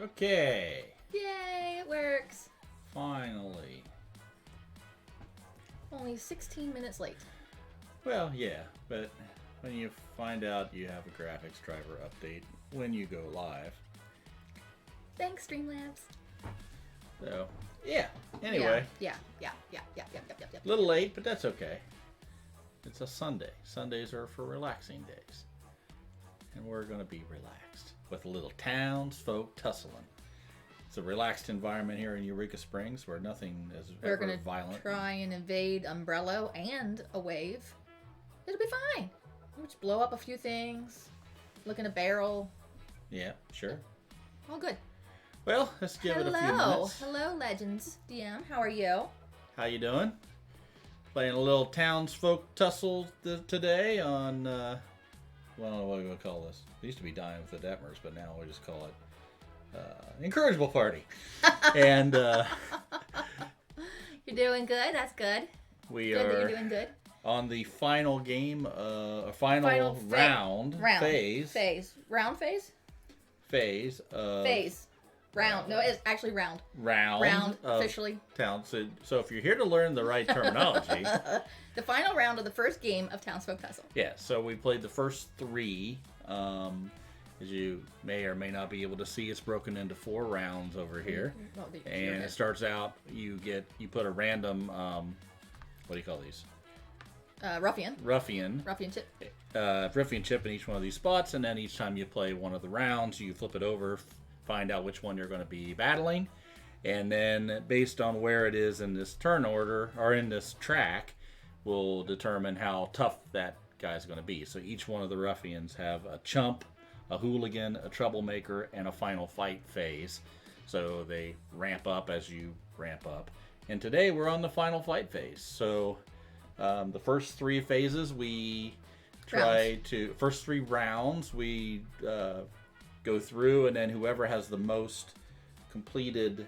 Okay. Yay, it works. Finally. Only 16 minutes late. Well, yeah, but when you find out you have a graphics driver update when you go live. Thanks, Streamlabs. So, yeah. Anyway. Yeah. A little late, but that's okay. It's a Sunday. Sundays are for relaxing days. And we're going to be relaxed with a little Townsfolk tussling. It's a relaxed environment here in Eureka Springs where nothing is We're ever gonna violent. try and invade Umbrello and a wave. It'll be fine. We'll just blow up a few things. Look in a barrel. Yeah, sure. All good. Well, let's give it a few minutes. Hello, Legends DM. How are you? How you doing? Playing a little Townsfolk tussle today on, well, what do we call this? It used to be Dying with the Detmers, but now we just call it Encourageable Party. And you're doing good. That's good. We good are that you're doing good. On the final game, final round phase. Round phase? Phase. Round. No, it's actually round. Round officially. Townsfolk. So if you're here to learn the right terminology. The final round of the first game of Townsfolk Tussle. Yeah, so we played the first three. As you may or may not be able to see, it's broken into 4 rounds over here. And it starts out, you put a random, what do you call these? Ruffian chip. Ruffian chip in each one of these spots, and then each time you play one of the rounds, you flip it over, find out which one you're going to be battling, and then based on where it is in this turn order, or in this track, will determine how tough that guy's going to be. So each one of the ruffians have a chump, a hooligan, a troublemaker, and a final fight phase. So they ramp up as you ramp up. And today we're on the final fight phase. So the first 3 phases first 3 rounds we go through, and then whoever has the most completed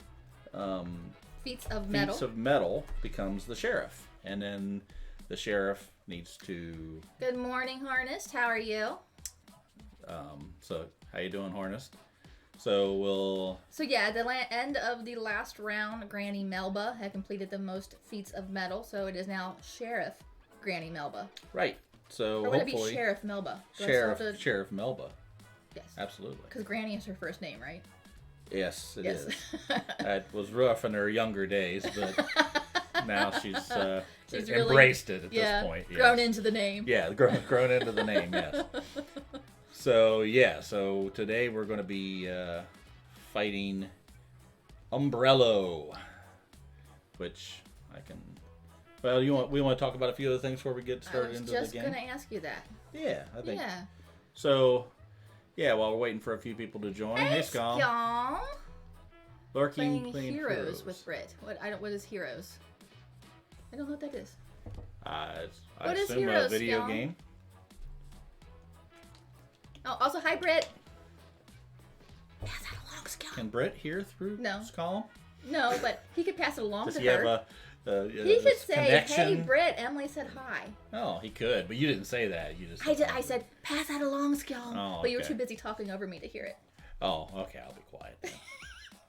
feats of metal becomes the sheriff. And then the sheriff needs to... Good morning, Harnessed. How are you? So how you doing, Harnessed? So at the end of the last round, Granny Melba had completed the most feats of metal, so it is now Sheriff Granny Melba. Right. So or would it be Sheriff Melba? Sheriff Melba. Yes. Absolutely. Because Granny is her first name, right? Yes, it is. It was rough in her younger days, but now she's embraced it at this point. Yes. Grown into the name. Yeah, grown into the name, yes. So today we're going to be fighting Umbrello, which I can... Well, we want to talk about a few other things before we get started into the game? I was just going to ask you that. Yeah, I think. Yeah. So, while we're waiting for a few people to join. Hey, Scum. Playing Heroes with Britt. What is Heroes? I don't know what that is. I what assume is Heroes, a video Scum? game. Oh, also, hi, Britt. Pass that along, Scum. Can Britt hear through this call? No, but he could pass it along Does to he her. Have he could say, connection? "Hey, Britt, Emily said hi." Oh, he could, but you didn't say that. You just. I said, "Pass that along, Scum." Oh, but you were too busy talking over me to hear it. Oh, okay. I'll be quiet.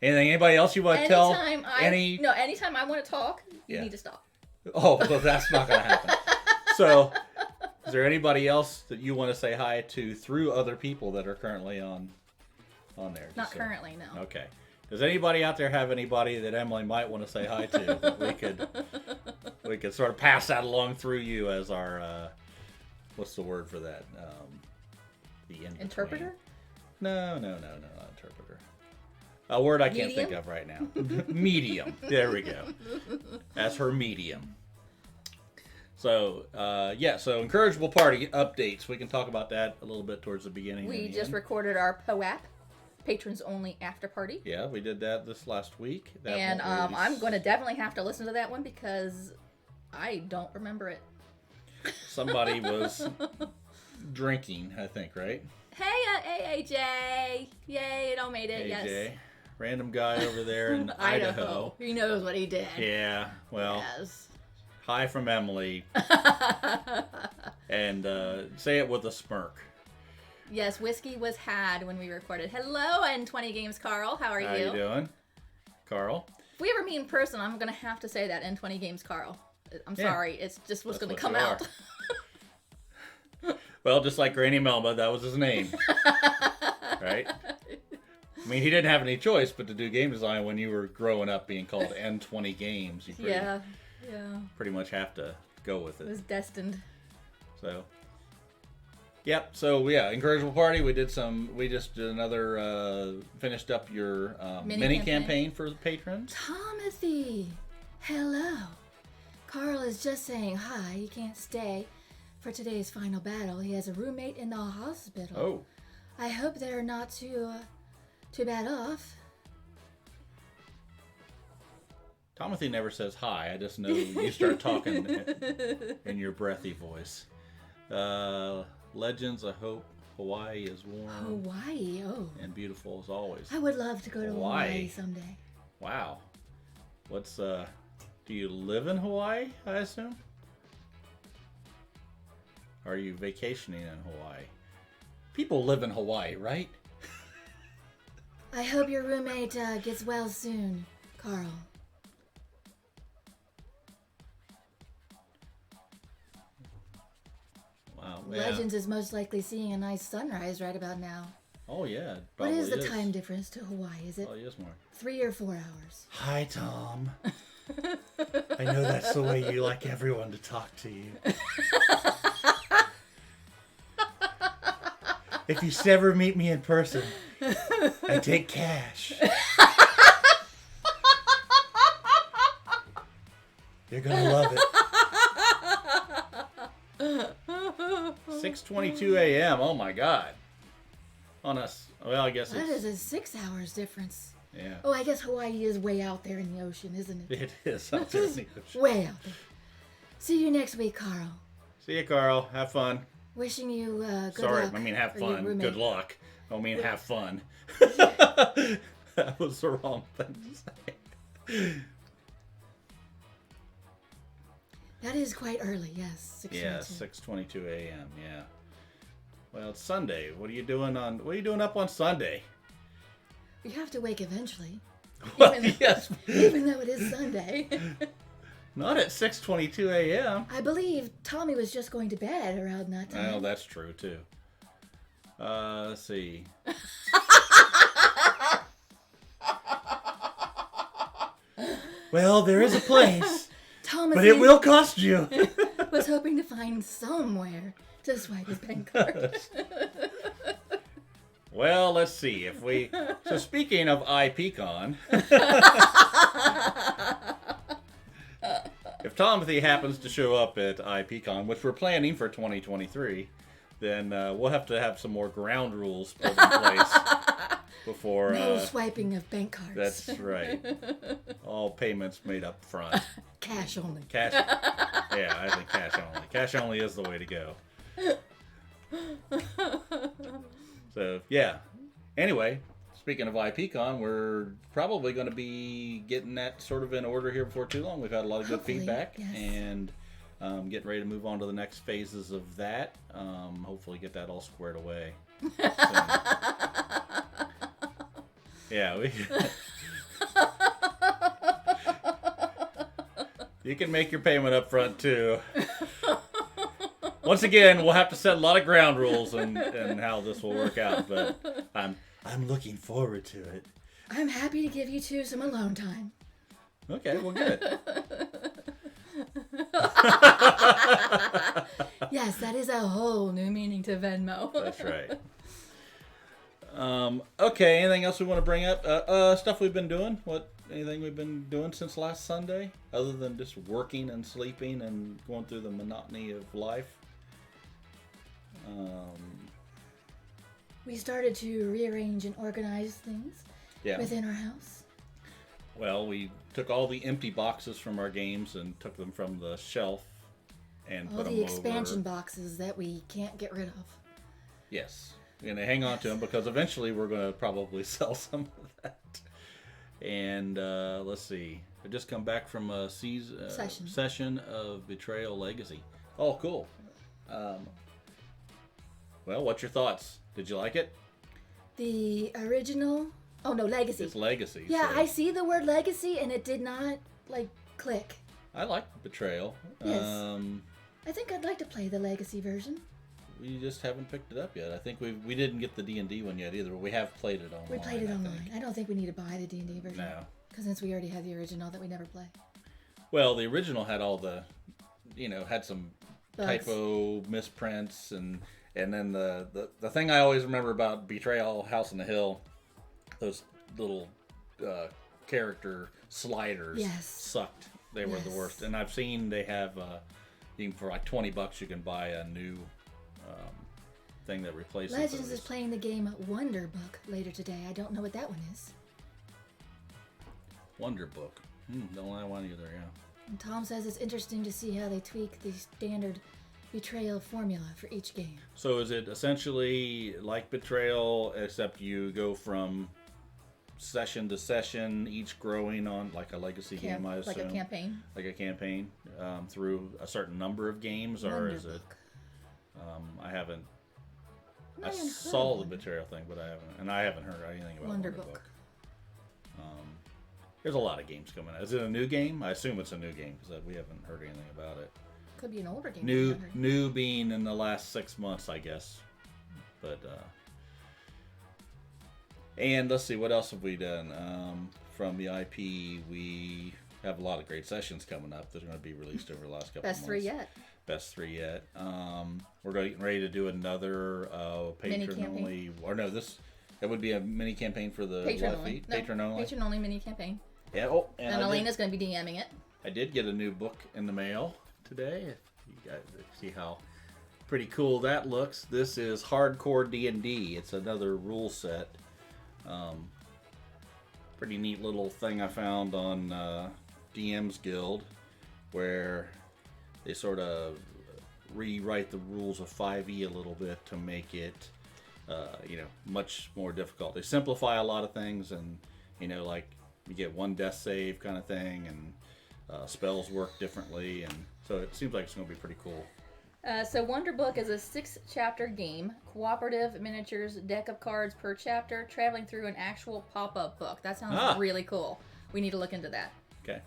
Anybody else you want to tell? Anytime I want to talk, you need to stop. Oh, well, that's not going to happen. So, is there anybody else that you want to say hi to through other people that are currently on there? Not currently, no. Okay. Does anybody out there have anybody that Emily might want to say hi to that we could sort of pass that along through you as our what's the word for that? The interpreter? No, not interpreter. A word I can't think of right now. Medium. There we go. As her medium. So, so Encourageable Party updates. We can talk about that a little bit towards the beginning. We just recorded our POAP, Patrons Only After Party. Yeah, we did that this last week. I'm going to definitely have to listen to that one because I don't remember it. Somebody was drinking, I think, right? Hey, AJ. Yay, it all made it, AJ. yes. Random guy over there in Idaho. He knows what he did. Yeah, well, yes. Hi from Emily. And say it with a smirk. Yes, whiskey was had when we recorded. Hello, and 20 Games, Carl. How are you? How you doing, Carl? If we ever meet in person, I'm going to have to say that, in 20 Games, Carl. I'm sorry. It's just what's going to come out. Well, just like Granny Melba, that was his name. Right? I mean, he didn't have any choice but to do game design when you were growing up being called N20 Games. You pretty much have to go with it. It was destined. So, yep. So, yeah, Encourageable Party. We just did another, finished up your mini campaign for the patrons. Tomothy! Hello. Carl is just saying hi. He can't stay for today's final battle. He has a roommate in the hospital. Oh. I hope they're not too bad off. Tomothy never says hi. I just know you start talking in your breathy voice. Legends, I hope Hawaii is warm. Hawaii, oh. And beautiful as always. I would love to go to Hawaii someday. Wow. Do you live in Hawaii, I assume? Or are you vacationing in Hawaii? People live in Hawaii, right? I hope your roommate gets well soon, Carl. Wow. Legends is most likely seeing a nice sunrise right about now. Oh, yeah. What is the time difference to Hawaii? Is it probably is more. 3 or 4 hours? Hi, Tom. I know that's the way you like everyone to talk to you. If you ever meet me in person, I take cash. You're gonna love it. 6:22 a.m. Oh my God. On us. Well, I guess that is a 6 hours difference. Yeah. Oh, I guess Hawaii is way out there in the ocean, isn't it? It is out there in the ocean. Way out there. See you next week, Carl. See you, Carl. Have fun. Wishing you good Sorry, luck. I mean have fun. Good luck. I don't mean have fun. That was the wrong thing to say. That is quite early, yes. 6:22. Yeah, 6:22 a.m. Yeah. Well, it's Sunday. What are you doing up on Sunday? You have to wake eventually. Well, yes. Even though it is Sunday. Not at 6:22 a.m. I believe Tommy was just going to bed around that time. Well, that's true too. Let's see. Well, there is a place, but it will cost you. Was hoping to find somewhere to swipe his bank card. Well, let's see So speaking of IPCon, if Tomothy happens to show up at IPCon, which we're planning for 2023, then we'll have to have some more ground rules put in place before. No swiping of bank cards. That's right. All payments made up front. Cash only. Cash. Yeah, I think cash only. Cash only is the way to go. So, yeah. Anyway, speaking of IPCon, we're probably going to be getting that sort of in order here before too long. We've had a lot of good feedback, yes. And getting ready to move on to the next phases of that. Hopefully get that all squared away. Yeah. You can make your payment up front, too. Once again, we'll have to set a lot of ground rules and how this will work out, but I'm looking forward to it. I'm happy to give you two some alone time. Okay, well, good. Yes, that is a whole new meaning to Venmo. That's right. Okay, anything else we want to bring up? Stuff we've been doing? Anything we've been doing since last Sunday? Other than just working and sleeping and going through the monotony of life? We started to rearrange and organize things within our house. Well, we took all the empty boxes from our games and took them from the shelf and put them over. All the expansion boxes that we can't get rid of. Yes. We're going to hang on to them because eventually we're going to probably sell some of that. And let's see. I just come back from a session of Betrayal Legacy. Oh, cool. Well, what's your thoughts? Did you like it? The original. Oh no, Legacy. It's Legacy. Yeah, so I see the word Legacy, and it did not click. I like Betrayal. Yes. I think I'd like to play the Legacy version. We just haven't picked it up yet. I think we didn't get the D&D one yet either, but we have played it online. We played it online. I don't think we need to buy the D&D version. No. Because since we already have the original that we never play. Well, the original had all the, had some Bugs. typo misprints, and then the thing I always remember about Betrayal House on the Hill, those little character sliders sucked. They were the worst. And I've seen they have, even for like $20 you can buy a new thing that replaces Legends those. is playing the game Wonder Book later today. I don't know what that one is. Wonder Book. Don't like one either, yeah. And Tom says it's interesting to see how they tweak the standard Betrayal formula for each game. So is it essentially like Betrayal, except you go from session to session, each growing on like a legacy game, I assume? Like a campaign. Like a campaign through a certain number of games, or is it? I haven't. I saw the Betrayal thing, but I haven't heard anything about Wonder Book. There's a lot of games coming out. Is it a new game? I assume it's a new game because we haven't heard anything about it. Could be an older game. New being in the last 6 months, I guess. But and let's see, what else have we done? From the IP, we have a lot of great sessions coming up that are going to be released over the last couple of months. Best three yet. We're getting ready to do another patron only, or no, that would be a mini campaign for the patron only. Patron only. Patron only mini campaign. Yeah. And Elena's going to be DMing it. I did get a new book in the mail today. If you guys see how pretty cool that looks. This is Hardcore D&D. It's another rule set. Pretty neat little thing I found on DM's Guild, where they sort of rewrite the rules of 5e a little bit to make it, much more difficult. They simplify a lot of things, and like you get one death save kind of thing, and spells work differently, and so it seems like it's going to be pretty cool. So Wonder Book is a 6-chapter game, cooperative miniatures, deck of cards per chapter, traveling through an actual pop-up book. That sounds really cool. We need to look into that. Okay.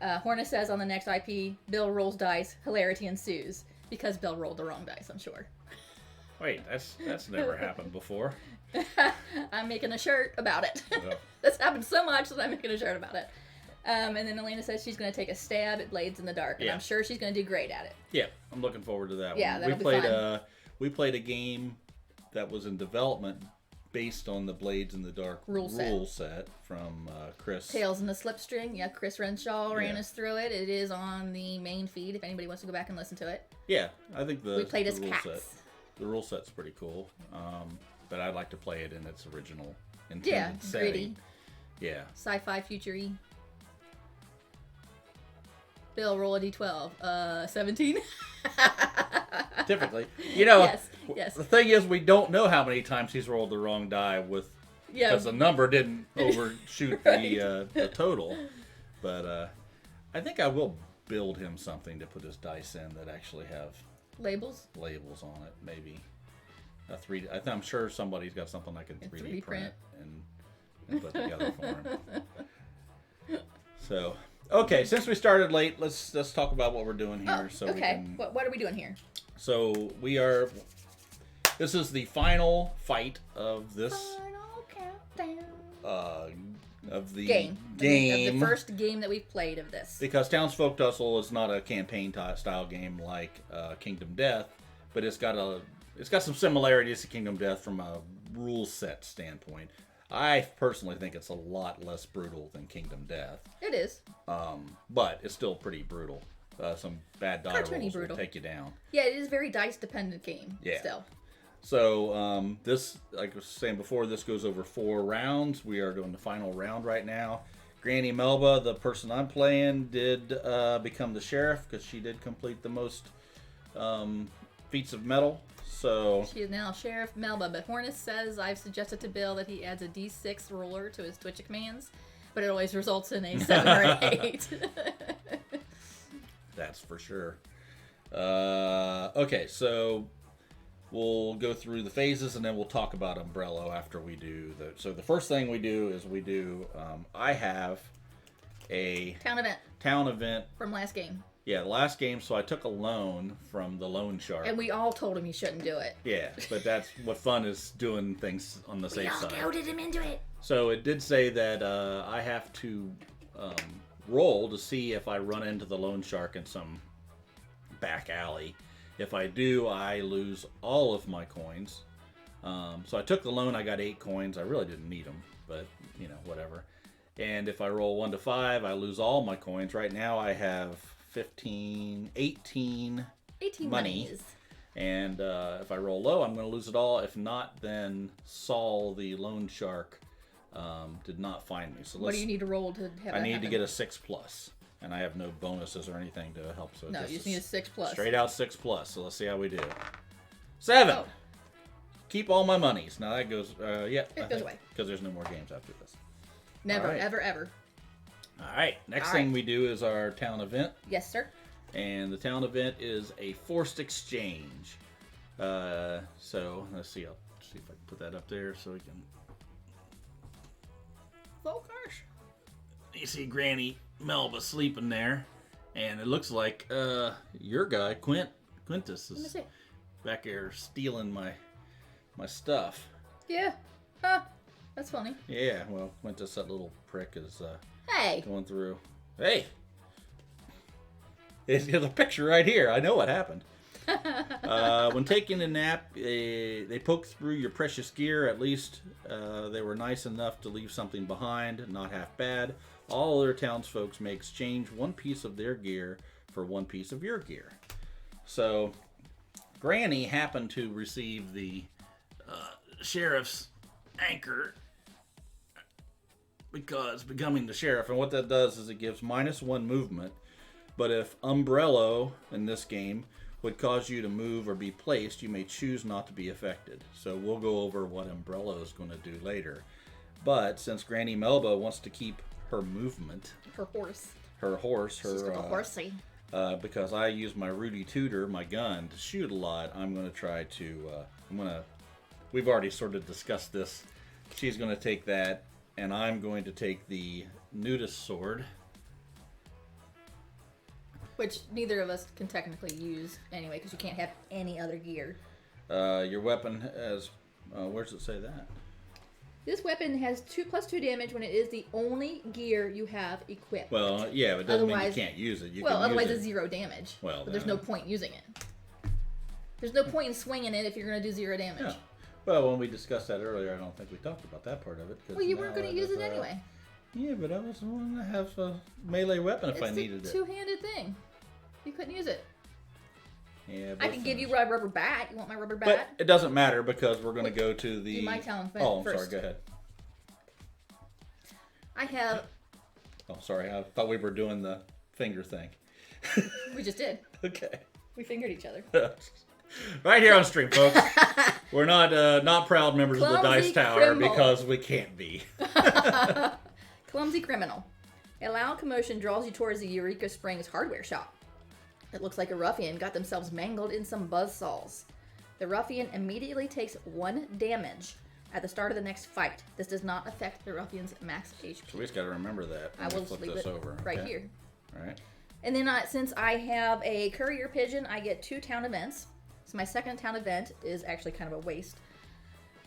Horna says on the next IP, Bill rolls dice, hilarity ensues. Because Bill rolled the wrong dice, I'm sure. Wait, that's never happened before. I'm making a shirt about it. Yeah. That's happened so much that I'm making a shirt about it. And then Elena says she's going to take a stab at Blades in the Dark, and I'm sure she's going to do great at it. Yeah, I'm looking forward to that one. That'll be fun. We played a game that was in development based on the Blades in the Dark rule set from Chris. Tales in the Slipstring. Yeah, Chris Renshaw ran us through it. It is on the main feed if anybody wants to go back and listen to it. Yeah, I think we played as rule cats. The rule set's pretty cool, but I'd like to play it in its original intended setting. Gritty. Yeah. Sci-fi, future-y. Bill, roll a d12. 17. Typically. Yes. The thing is, we don't know how many times he's rolled the wrong die because the number didn't overshoot the total. But I think I will build him something to put his dice in that actually have labels on it. Maybe a 3D. I'm sure somebody's got something I can 3D print and put together for him. So. Okay, since we started late, let's talk about what we're doing here. What are we doing here? So this is the final fight of this. Final countdown. Of the game. Of the first game that we've played of this. Because Townsfolk Tussle is not a campaign style game like Kingdom Death, but it's got some similarities to Kingdom Death from a rule set standpoint. I personally think it's a lot less brutal than Kingdom Death. It is. But it's still pretty brutal. Some bad die rolls will take you down. Yeah, it is a very dice-dependent game still. So this, like I was saying before, this goes over 4 rounds. We are doing the final round right now. Granny Melba, the person I'm playing, did become the sheriff because she did complete the most feats of metal. So she is now Sheriff Melba, but Hornus says I've suggested to Bill that he adds a D6 roller to his Twitch commands, but it always results in a 7 or an 8. That's for sure. Okay, so we'll go through the phases, and then we'll talk about Umbrello after we do the. So the first thing we do is I have a town event from last game. Yeah, the last game. So I took a loan from the loan shark, and we all told him he shouldn't do it. Yeah, but that's what fun is, doing things on the safe side. We all goaded him into it. So it did say that I have to roll to see if I run into the loan shark in some back alley. If I do, I lose all of my coins. So I took the loan. I got 8 coins. I really didn't need them, but whatever. And if I roll 1 to 5, I lose all my coins. Right now I have 18 money. Monies. And if I roll low, I'm going to lose it all. If not, then Saul, the loan shark, did not find me. So what do you need to roll to have I need to get a 6+. And I have no bonuses or anything to help. So no, you just need a 6+. Straight out 6+. So let's see how we do. 7. Oh. Keep all my monies. Now that goes, It goes away. Because there's no more games after this. Never, ever, ever. All right. Next thing we do is our town event. Yes, sir. And the town event is a forced exchange. So let's see. I'll see if I can put that up there so we can. Oh gosh. You see Granny Melba sleeping there, and it looks like your guy Quintus is back there stealing my stuff. Yeah. That's funny. Yeah. Well, Quintus, that little prick, is going through. Hey. There's a picture right here. I know what happened. When taking a nap, they poke through your precious gear. At least they were nice enough to leave something behind, not half bad. All other townsfolk may exchange 1 piece of their gear for 1 piece of your gear. So, Granny happened to receive the sheriff's anchor because becoming the sheriff. And what that does is it gives -1 movement. But if Umbrello, in this game, would cause you to move or be placed, you may choose not to be affected. So we'll go over what Umbrello is going to do later. But since Granny Melba wants to keep her movement... Her horse. She's a horsey. Because I use my Rudy Tudor, my gun, to shoot a lot, I'm going to try to... We've already sort of discussed this. She's going to take that, and I'm going to take the nudist sword. Which neither of us can technically use anyway, because you can't have any other gear. Your weapon has... where does it say that? This weapon has 2+2 damage when it is the only gear you have equipped. Well, yeah, but it doesn't mean you can't use it. Otherwise it's 0 damage. Well, but there's no point using it. There's no point in swinging it if you're going to do 0 damage. Yeah. Well, when we discussed that earlier, I don't think we talked about that part of it. Well, you weren't going to use it anyway. Yeah, but I was wanting to have a melee weapon if I needed it. It's a two-handed thing. You couldn't use it. Yeah, I can give you my rubber bat. You want my rubber bat? But it doesn't matter because we're going to go to the... Do my town first. Oh, I'm first. sorry. Go ahead. I have... Oh, sorry. I thought we were doing the finger thing. We just did. Okay. We fingered each other. Right here on stream, folks. We're not proud members of the Dice Tower because we can't be. Clumsy criminal. A loud commotion draws you towards the Eureka Springs hardware shop. It looks like a ruffian got themselves mangled in some buzzsaws. The ruffian immediately takes 1 damage at the start of the next fight. This does not affect the ruffian's max HP. So we just got to remember that. I will flip leave this it over. right Okay. here. All right. And then since I have a courier pigeon, I get 2 town events. So my second town event is actually kind of a waste.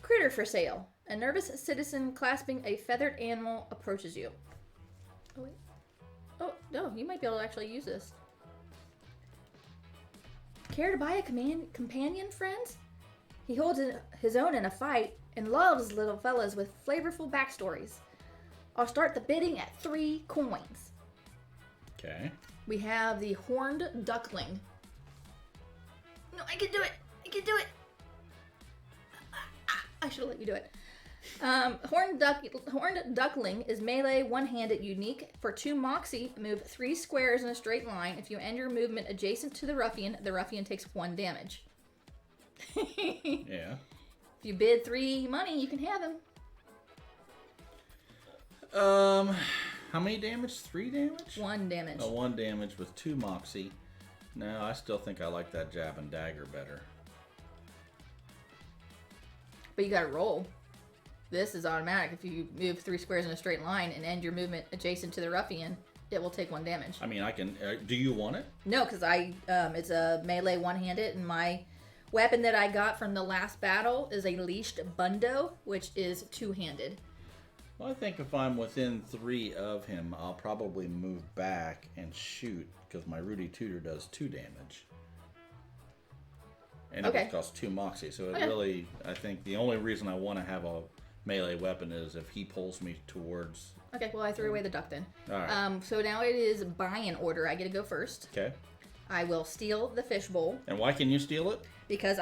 Critter for sale. A nervous citizen clasping a feathered animal approaches you. Oh, wait. Oh, no, you might be able to actually use this. Care to buy a companion, friends? He holds his own in a fight and loves little fellas with flavorful backstories. I'll start the bidding at 3 coins. Okay. We have the horned duckling. No, I can do it. I can do it. I should have let you do it. Horned duckling is melee, one-handed, unique. For 2 moxie, move 3 squares in a straight line. If you end your movement adjacent to the ruffian takes 1 damage. Yeah. If you bid 3 money, you can have him. How many damage? 3 damage? 1 damage. 1 damage with 2 moxie. No, I still think I like that jab and dagger better. But you gotta roll. This is automatic. If you move 3 squares in a straight line and end your movement adjacent to the ruffian, it will take 1 damage. I mean, I can. Do you want it? No, because it's a melee one-handed, and my weapon that I got from the last battle is a leashed bundo, which is 2-handed. Well, I think if I'm within 3 of him, I'll probably move back and shoot because my Rudy Tutor does 2 damage. And it costs 2 moxie, so it really, I think the only reason I want to have a melee weapon is if he pulls me towards. Okay, well I threw away the duck then. All right. So now it is buy-in order. I get to go first. Okay. I will steal the fishbowl. And why can you steal it? Because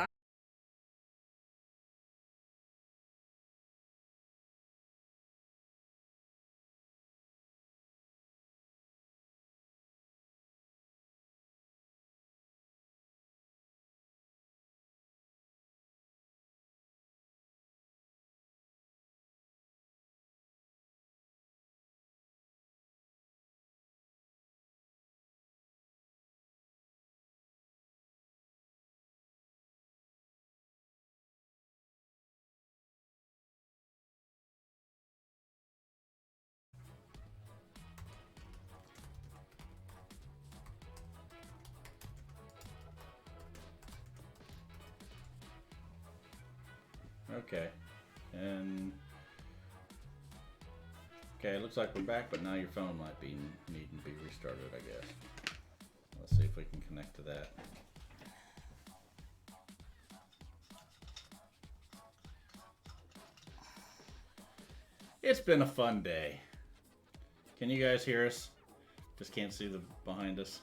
Okay. And okay, it looks like we're back, but now your phone might be needing to be restarted, I guess. Let's see if we can connect to that. It's been a fun day. Can you guys hear us? Just can't see the behind us.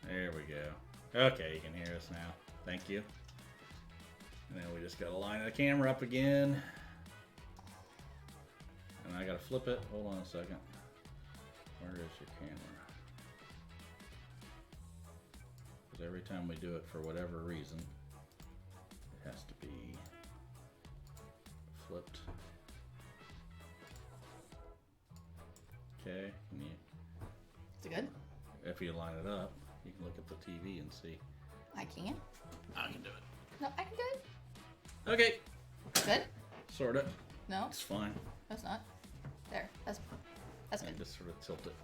There we go. Okay, you can hear us now. Thank you. And then we just gotta line the camera up again. And I gotta flip it. Hold on a second. Where is your camera? Because every time we do it for whatever reason, it has to be flipped. Okay, can you? is it good? If you line it up, you can look at the TV and see. I can. I can do it. No, I can do it. Okay. Good? Sort of. No, It's fine. that's not. There. That's I good. just sort of tilt it.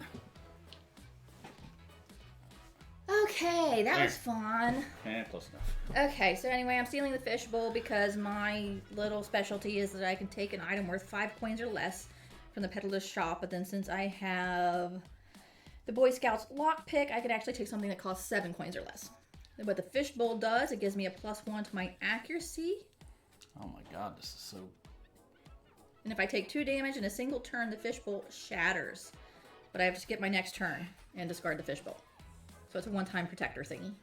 Okay, that was fun. Close enough. Okay, so anyway, I'm stealing the fishbowl because my little specialty is that I can take an item worth 5 coins or less from the peddler's shop, but then since I have the Boy Scouts lockpick, I could actually take something that costs 7 coins or less. What the fishbowl does, it gives me a +1 to my accuracy. Oh my god, this is so... And if I take 2 damage in a single turn, the fishbowl shatters. But I have to skip my next turn and discard the fishbowl. So it's a one-time protector thingy.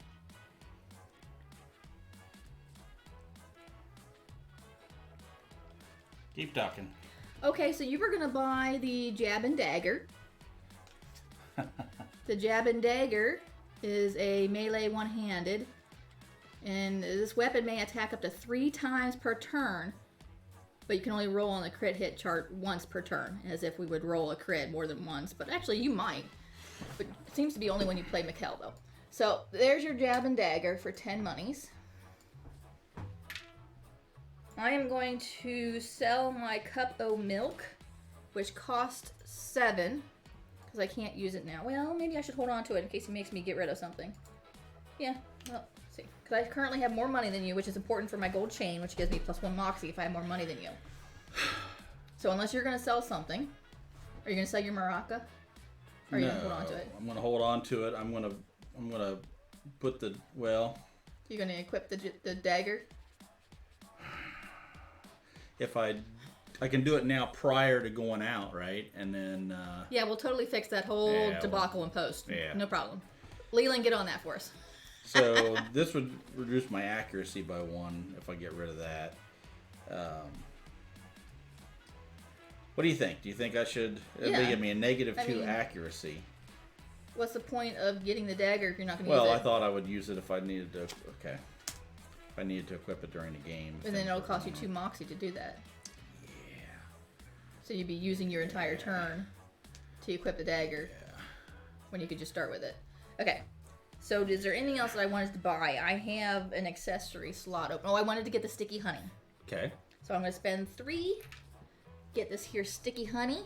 Keep talking. Okay, so you were going to buy the Jab and Dagger. The Jab and Dagger is a melee one-handed, and this weapon may attack up to 3 times per turn, but you can only roll on the crit hit chart once per turn, as if we would roll a crit more than once, but actually you might. But it seems to be only when you play Mikkel, though. So there's your Jab and Dagger for 10 monies. I am going to sell my Cup o' Milk, which cost 7. Because I can't use it now. Well, maybe I should hold on to it in case he makes me get rid of something. Yeah, well, let's see. Because I currently have more money than you, which is important for my gold chain, which gives me +1 moxie if I have more money than you. So unless you're going to sell something, are you going to sell your maraca? Or are you going to hold on to it? I'm going to hold on to it. I'm going to put the, well... You're going to equip the dagger? If I can do it now prior to going out, right? And then... yeah, we'll totally fix that whole debacle in post. Yeah. No problem. Leland, get on that for us. So this would reduce my accuracy by 1 if I get rid of that. What do you think? Do you think I should... It'll give me a -2 accuracy. What's the point of getting the dagger if you're not going to use Well, it? I thought I would use it if I needed to... Okay. If I needed to equip it during the game. And then it'll cost you 2 moxie to do that. Yeah. So you'd be using your entire turn to equip the dagger. Yeah. when you could just start with it. Okay. So is there anything else that I wanted to buy? I have an accessory slot open. Oh, I wanted to get the sticky honey. Okay. So I'm going to spend 3, get this here sticky honey,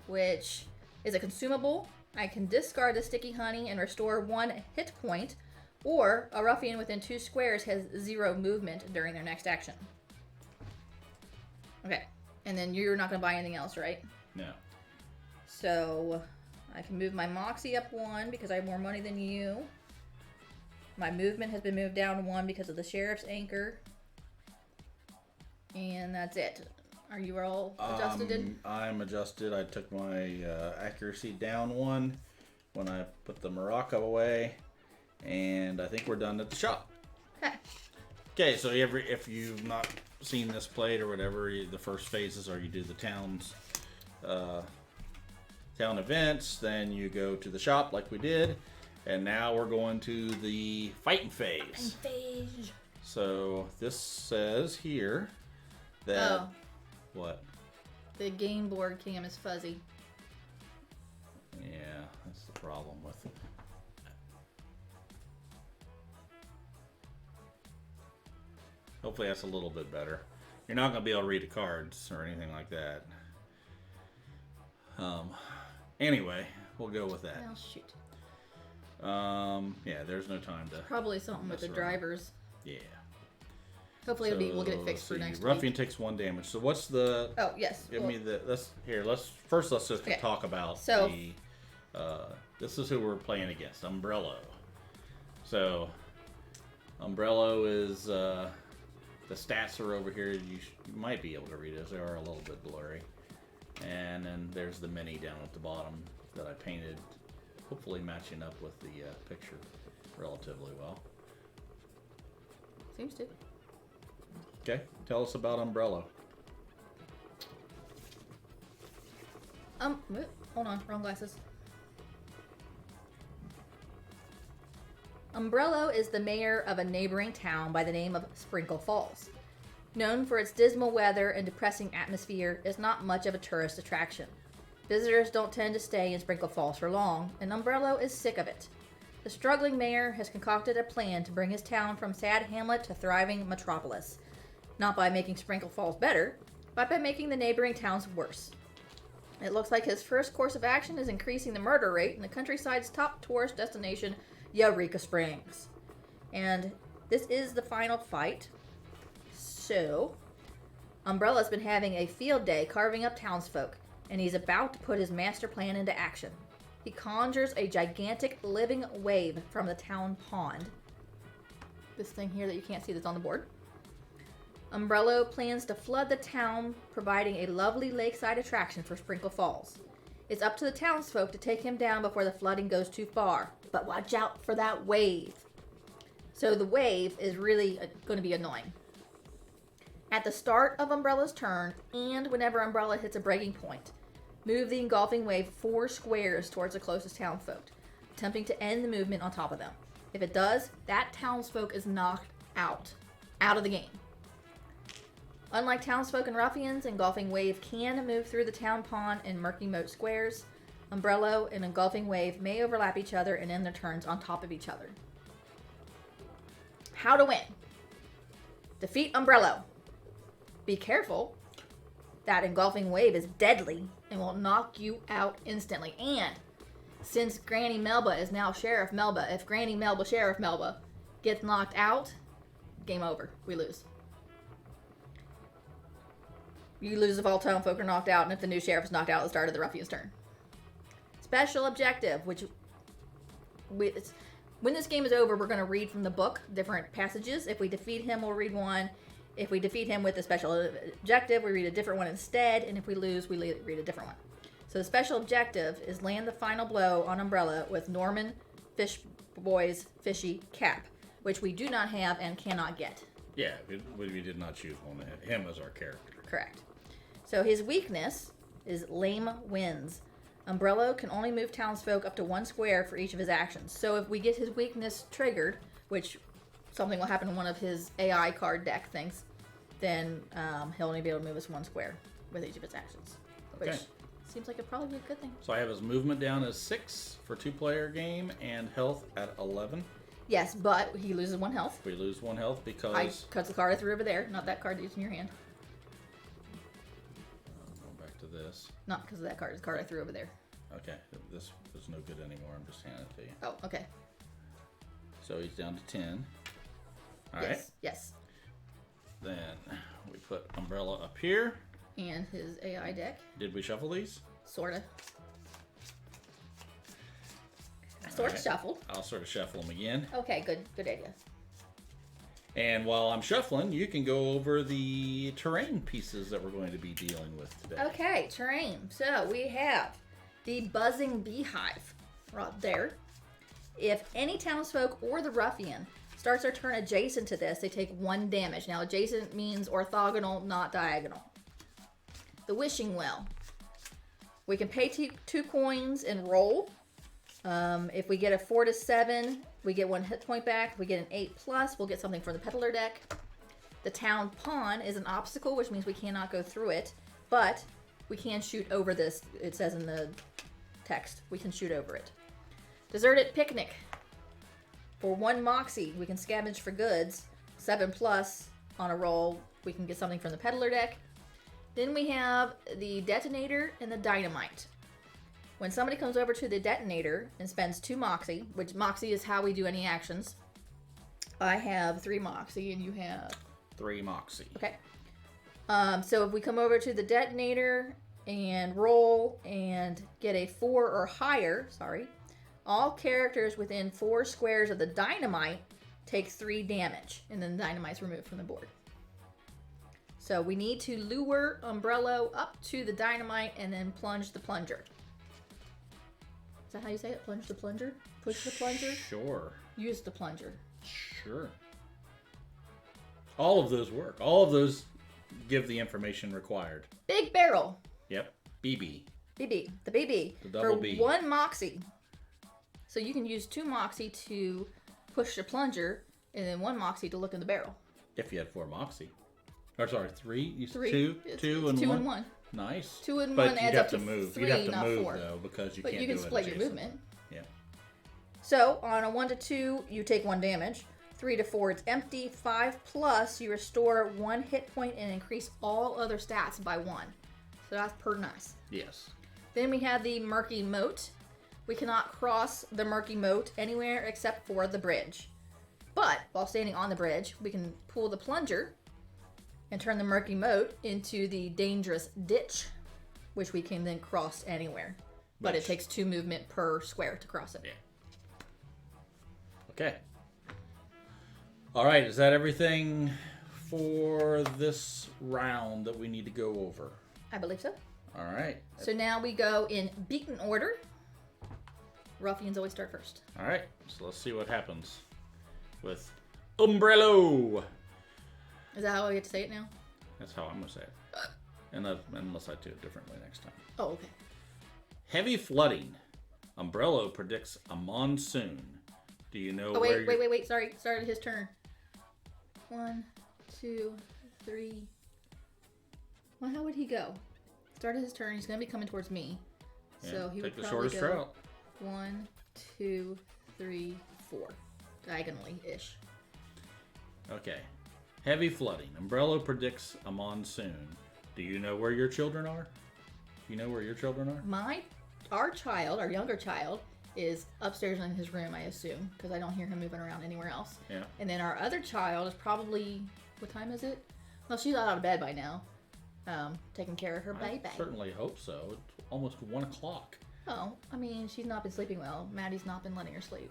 which is a consumable. I can discard the sticky honey and restore 1 hit point, or a ruffian within 2 squares has 0 movement during their next action. Okay. And then you're not going to buy anything else, right? No. So I can move my Moxie up 1 because I have more money than you. My movement has been moved down 1 because of the Sheriff's Anchor. And that's it. Are you all adjusted? I'm adjusted. I took my accuracy down 1 when I put the Morocco away. And I think we're done at the shop. Okay, so if you've not seen this played or whatever, the first phases are you do the town events, then you go to the shop like we did, and now we're going to the fighting phase. So this says here that what? The game board cam is fuzzy. Yeah, that's the problem with it. Hopefully that's a little bit better. You're not going to be able to read the cards or anything like that. Anyway, we'll go with that. Oh, shoot. Yeah, there's no time to... Probably something with the drivers. Yeah. Hopefully we'll get it fixed for next Ruffian week. takes 1 damage. So what's the... Oh, yes. Give me the... Let's just talk about this is who we're playing against. Umbrello. So, Umbrello is... the stats are over here. You might be able to read it. They are a little bit blurry. And then there's the mini down at the bottom that I painted, hopefully matching up with the picture relatively well. Seems to. Okay, tell us about Umbrello. Hold on, wrong glasses. Umbrello is the mayor of a neighboring town by the name of Sprinkle Falls. Known for its dismal weather and depressing atmosphere, it's not much of a tourist attraction. Visitors don't tend to stay in Sprinkle Falls for long, and Umbrello is sick of it. The struggling mayor has concocted a plan to bring his town from sad hamlet to thriving metropolis. Not by making Sprinkle Falls better, but by making the neighboring towns worse. It looks like his first course of action is increasing the murder rate in the countryside's top tourist destination, Eureka Springs. And this is the final fight. So, Umbrella's been having a field day carving up townsfolk, and he's about to put his master plan into action. He conjures a gigantic living wave from the town pond. This thing here that you can't see that's on the board. Umbrello plans to flood the town, providing a lovely lakeside attraction for Sprinkle Falls. It's up to the townsfolk to take him down before the flooding goes too far. But watch out for that wave. So the wave is really going to be annoying. At the start of Umbrella's turn, and whenever Umbrella hits a breaking point, move the engulfing wave 4 squares towards the closest townsfolk, attempting to end the movement on top of them. If it does, that townsfolk is knocked out of the game. Unlike townsfolk and ruffians, engulfing wave can move through the town pond in murky moat squares. Umbrello and engulfing wave may overlap each other and end their turns on top of each other. How to win. Defeat Umbrello. Be careful. That engulfing wave is deadly and will knock you out instantly. And since Granny Melba is now Sheriff Melba, if Granny Melba, Sheriff Melba, gets knocked out, game over. We lose. You lose if all townfolk are knocked out, and if the new sheriff is knocked out at the start of the ruffian's turn. Special objective, when this game is over, we're going to read from the book different passages. If we defeat him, we'll read one. If we defeat him with a special objective, we read a different one instead. And if we lose, we read a different one. So the special objective is land the final blow on Umbrella with Norman Fishboy's fishy cap, which we do not have and cannot get. Yeah, we did not choose him as our character. Correct. So his weakness is lame winds. Umbrello can only move townsfolk up to 1 square for each of his actions. So if we get his weakness triggered, which something will happen in one of his AI card deck things, then he'll only be able to move us 1 square with each of his actions. Which Seems like it'd probably be a good thing. So I have his movement down as 6 for 2-player game and health at 11. Yes, but he loses 1 health. We lose 1 health because... Because the card I threw over there, not that card that's in your hand. Going back to this. Not because of that card, it's the card I threw over there. Okay, this is no good anymore. I'm just handing it to you. Oh, okay. So he's down to 10. All yes, right. Yes. Then we put Umbrella up here. And his AI deck. Did we shuffle these? Sorta. Sort of shuffled. I'll sort of shuffle them again. Okay, good idea. And while I'm shuffling, you can go over the terrain pieces that we're going to be dealing with today. Okay, terrain. So we have the buzzing beehive right there. If any townsfolk or the ruffian starts their turn adjacent to this, they take 1 damage. Now, adjacent means orthogonal, not diagonal. The wishing well. We can pay 2 coins and roll. If we get a 4 to 7, we get 1 hit point back. If we get an 8+, we'll get something from the peddler deck. The town pawn is an obstacle, which means we cannot go through it, but we can shoot over this. It says in the text, we can shoot over it. Deserted picnic. For 1 moxie, we can scavenge for goods. 7+ on a roll, we can get something from the peddler deck. Then we have the detonator and the dynamite. When somebody comes over to the detonator and spends 2 moxie, which moxie is how we do any actions. I have 3 moxie and you have 3 moxie. Okay. So if we come over to the detonator and roll and get a 4 or higher, all characters within 4 squares of the dynamite take 3 damage, and then the dynamite's removed from the board. So we need to lure Umbrello up to the dynamite and then plunge the plunger. Is that how you say it? Plunge the plunger? Push the plunger? Sure. Use the plunger. Sure. All of those work. All of those give the information required. Big barrel. Yep. BB. BB. The BB. The double for B. 1 moxie. So you can use 2 moxie to push the plunger and then 1 moxie to look in the barrel. If you had 4 moxie. Or sorry, 3? You 3. 2 It's and 2 1? and 1. Nice. 2 and but 1 you'd adds have up to to move. 3, You'd have to not move 4. though, because you But can't you do can it split your adjacent. movement. Yeah. So on a 1 to 2, you take 1 damage. 3 to 4, it's empty. 5+, you restore 1 hit point and increase all other stats by 1. So that's pretty nice. Yes. Then we have the murky moat. We cannot cross the murky moat anywhere except for the bridge. But while standing on the bridge, we can pull the plunger and turn the murky moat into the dangerous ditch, which we can then cross anywhere. But it takes 2 movement per square to cross it. Yeah. Okay. All right, is that everything for this round that we need to go over? I believe so. All right. So now we go in beaten order. Ruffians always start first. All right, so let's see what happens with Umbrello. Is that how I get to say it now? That's how I'm going to say it. Unless I do it differently next time. Oh, okay. Heavy flooding. Umbrello predicts a monsoon. Do you know Oh, where wait. Sorry. Started his turn. 1, 2, 3. Well, how would he go? Started his turn. He's going to be coming towards me. Yeah, So he take would the probably shortest go route. 1, 2, 3, 4. Diagonally-ish. Okay. Heavy flooding. Umbrello predicts a monsoon. Do you know where your children are? You know where your children are? Our younger child, is upstairs in his room, I assume, because I don't hear him moving around anywhere else. Yeah. And then our other child is probably, what time is it? Well, she's out of bed by now, taking care of her baby. I certainly hope so. It's almost 1 o'clock. Oh, I mean, she's not been sleeping well. Maddie's not been letting her sleep.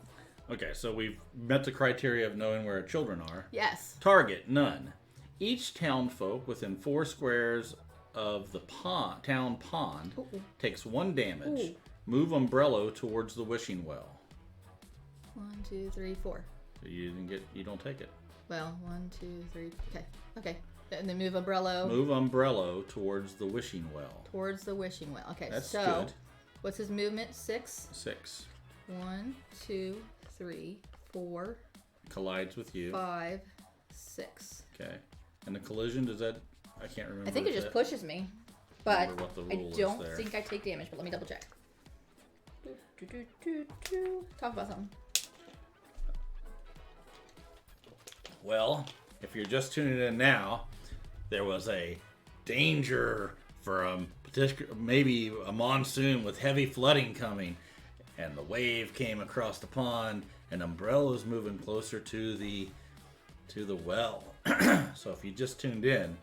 Okay, so we've met the criteria of knowing where our children are. Yes. Target, none. Each townfolk within 4 squares of the town pond takes 1 damage. Ooh. Move Umbrello towards the wishing well. 1, 2, 3, 4. You don't take it. Well, 1, 2, 3. Okay. And then move Umbrello. Move Umbrello towards the wishing well. Towards the wishing well. Okay, That's so good. What's his movement? 6? 6. 1, 2, 3, 4. Collides with you. 5, 6. Okay. And the collision, does that... I can't remember. I think it just pushes me. But remember what the I rule is don't there. think I take damage, but let me double check. Talk about something. Well, if you're just tuning in now, there was a danger for maybe a monsoon with heavy flooding coming, and the wave came across the pond, and Umbrella's moving closer to the well. So if you just tuned in,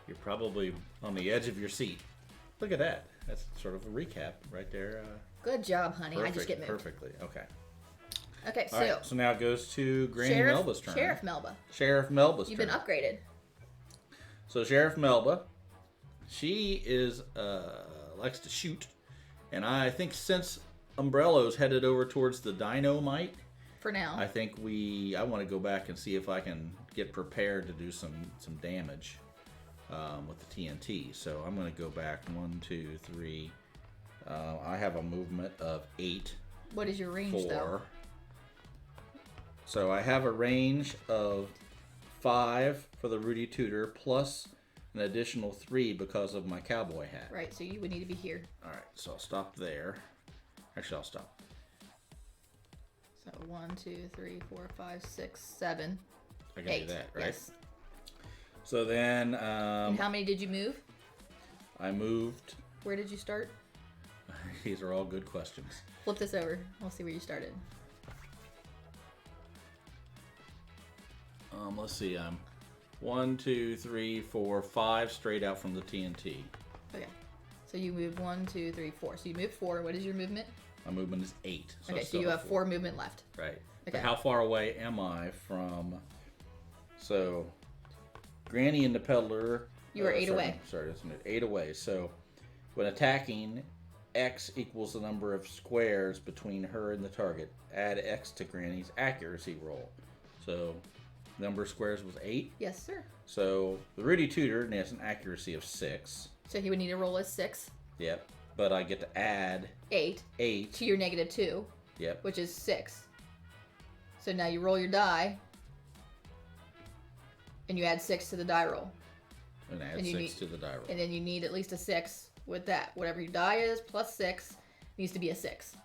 you're probably on the edge of your seat. Look at that. That's sort of a recap right there. Good job, honey. I just get moved. Perfectly. Okay. Okay, All right, so now it goes to Granny Melba's turn. Sheriff Melba. Sheriff Melba's You've turn. been upgraded. So Sheriff Melba, she likes to shoot, and I think since Umbrello's headed over towards the dynamite, For now. I think I want to go back and see if I can get prepared to do some damage with the TNT. So I'm going to go back 1, 2, 3. I have a movement of 8. What is your range, 4. though? So I have a range of 5 for the Rudy Tudor plus an additional 3 because of my cowboy hat. Right, so you would need to be here. All right, so I'll stop there. Actually, I'll stop. So 1, 2, 3, 4, 5, 6, 7. I can 8. do that, right? Yes. So then And how many did you move? I moved. Where did you start? These are all good questions. Flip this over. We'll see where you started. Let's see. I'm 1, 2, 3, 4, 5 straight out from the TNT. Okay. So you move 1, 2, 3, 4. So you move 4. What is your movement? My movement is 8. So I Okay, so still you have 4 movement left. Right. Okay. But how far away am I from? So, Granny and the Peddler. You are 8 away. Sorry, isn't it 8 away? So, when attacking, X equals the number of squares between her and the target. Add X to Granny's accuracy roll. So, number of squares was 8. Yes, sir. So, the Rudy Tudor has an accuracy of 6. So he would need to roll a 6. Yep. But I get to add 8 8. to your -2, Yep. which is 6. So now you roll your die, and you add 6 to the die roll. And add and 6 to the die roll. And then you need at least a 6 with that. Whatever your die is plus 6 needs to be a 6.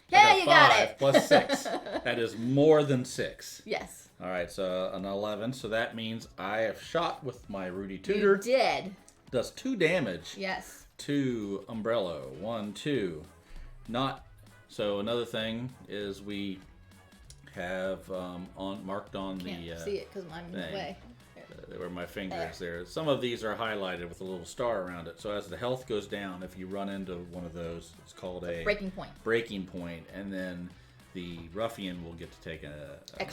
Yeah, you got it. Plus 6. That is more than 6. Yes. All right, so an 11. So that means I have shot with my Rudy Tudor. You did. Does 2 damage Yes. to Umbrello. 1, 2. Not. So another thing is we have marked on Can't the see it because I'm in the thing. way. Where my finger is there. Some of these are highlighted with a little star around it. So as the health goes down, if you run into one of those, it's called a Breaking point. breaking point, and then the ruffian will get to take an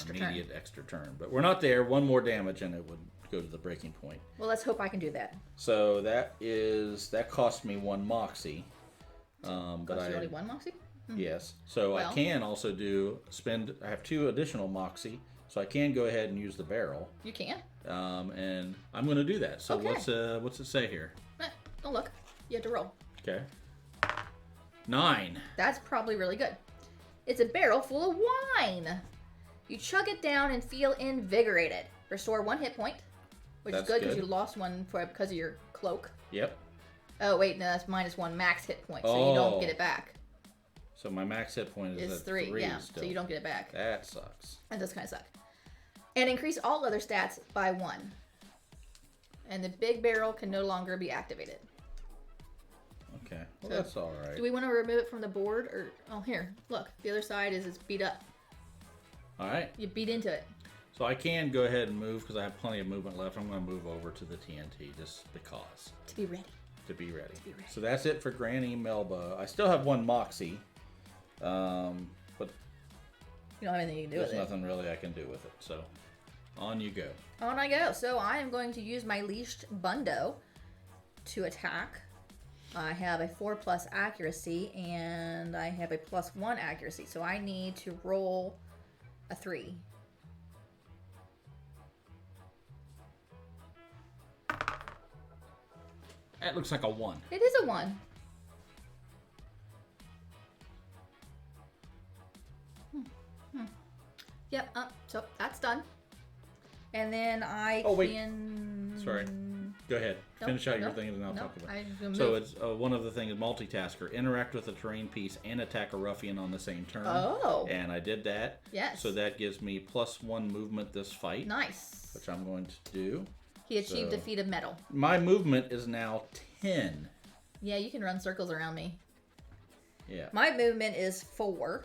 immediate extra turn. But we're not there. 1 more damage, and it would go to the breaking point. Well, let's hope I can do that. So that cost me 1 moxie. But Cost you only 1 moxie? Yes. So Well. I can also I have 2 additional moxie, so I can go ahead and use the barrel. You can. And I'm going to do that. So Okay. what's it say here? Don't look. You have to roll. Okay. 9. That's probably really good. It's a barrel full of wine. You chug it down and feel invigorated. Restore 1 hit point, which That's is good because good. you lost one because of your cloak. Yep. Oh wait, no, that's -1 max hit point, so you don't get it back. So my max hit point is It's at 3, yeah. still. So you don't get it back. That sucks. That does kind of suck. And increase all other stats by 1. And the big barrel can no longer be activated. Okay. Well, So, that's all right. Do we want to remove it from the board or? Oh, here, look. The other side is it's beat up. All right. You beat into it. So I can go ahead and move because I have plenty of movement left. I'm going to move over to the TNT just because. To be ready. To be ready. be ready. So that's it for Granny Melba. I still have 1 moxie. But You don't have anything you can do there's with it. nothing really I can do with it. So on you go. On I go. So I am going to use my leashed bundo to attack. I have a 4+ accuracy and I have a +1 accuracy. So I need to roll a 3. That looks like a 1. It is a 1. Yep. So that's done. And then I Oh, wait. can. Sorry. Go ahead. Nope, Finish out your nope, thing and then I'll nope, talk about I it. was gonna So move. it's one of the things is multitasker. Interact with a terrain piece and attack a ruffian on the same turn. Oh. And I did that. Yes. So that gives me +1 movement this fight. Nice. Which I'm going to do. He achieved a feat of metal. My movement is now 10. Yeah, you can run circles around me. Yeah. My movement is 4.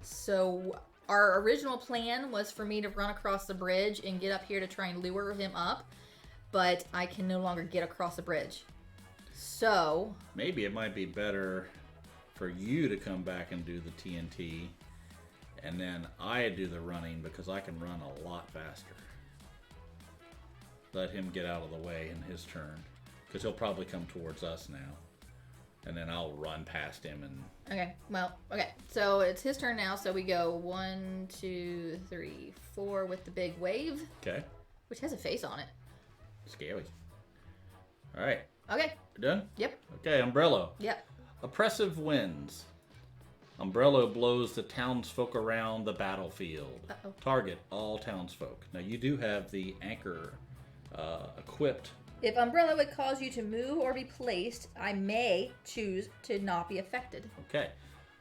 So our original plan was for me to run across the bridge and get up here to try and lure him up, but I can no longer get across the bridge. So maybe it might be better for you to come back and do the TNT, and then I do the running because I can run a lot faster. Let him get out of the way in his turn, because he'll probably come towards us now. And then I'll run past him and... Okay, well, okay. So it's his turn now, so we go 1, 2, 3, 4 with the big wave. Okay. Which has a face on it. Scary. Alright. Okay. We're done? Yep. Okay, Umbrello. Yep. Oppressive winds. Umbrello blows the townsfolk around the battlefield. Uh-oh. Target all townsfolk. Now you do have the anchor equipped. If Umbrello would cause you to move or be placed, I may choose to not be affected. Okay.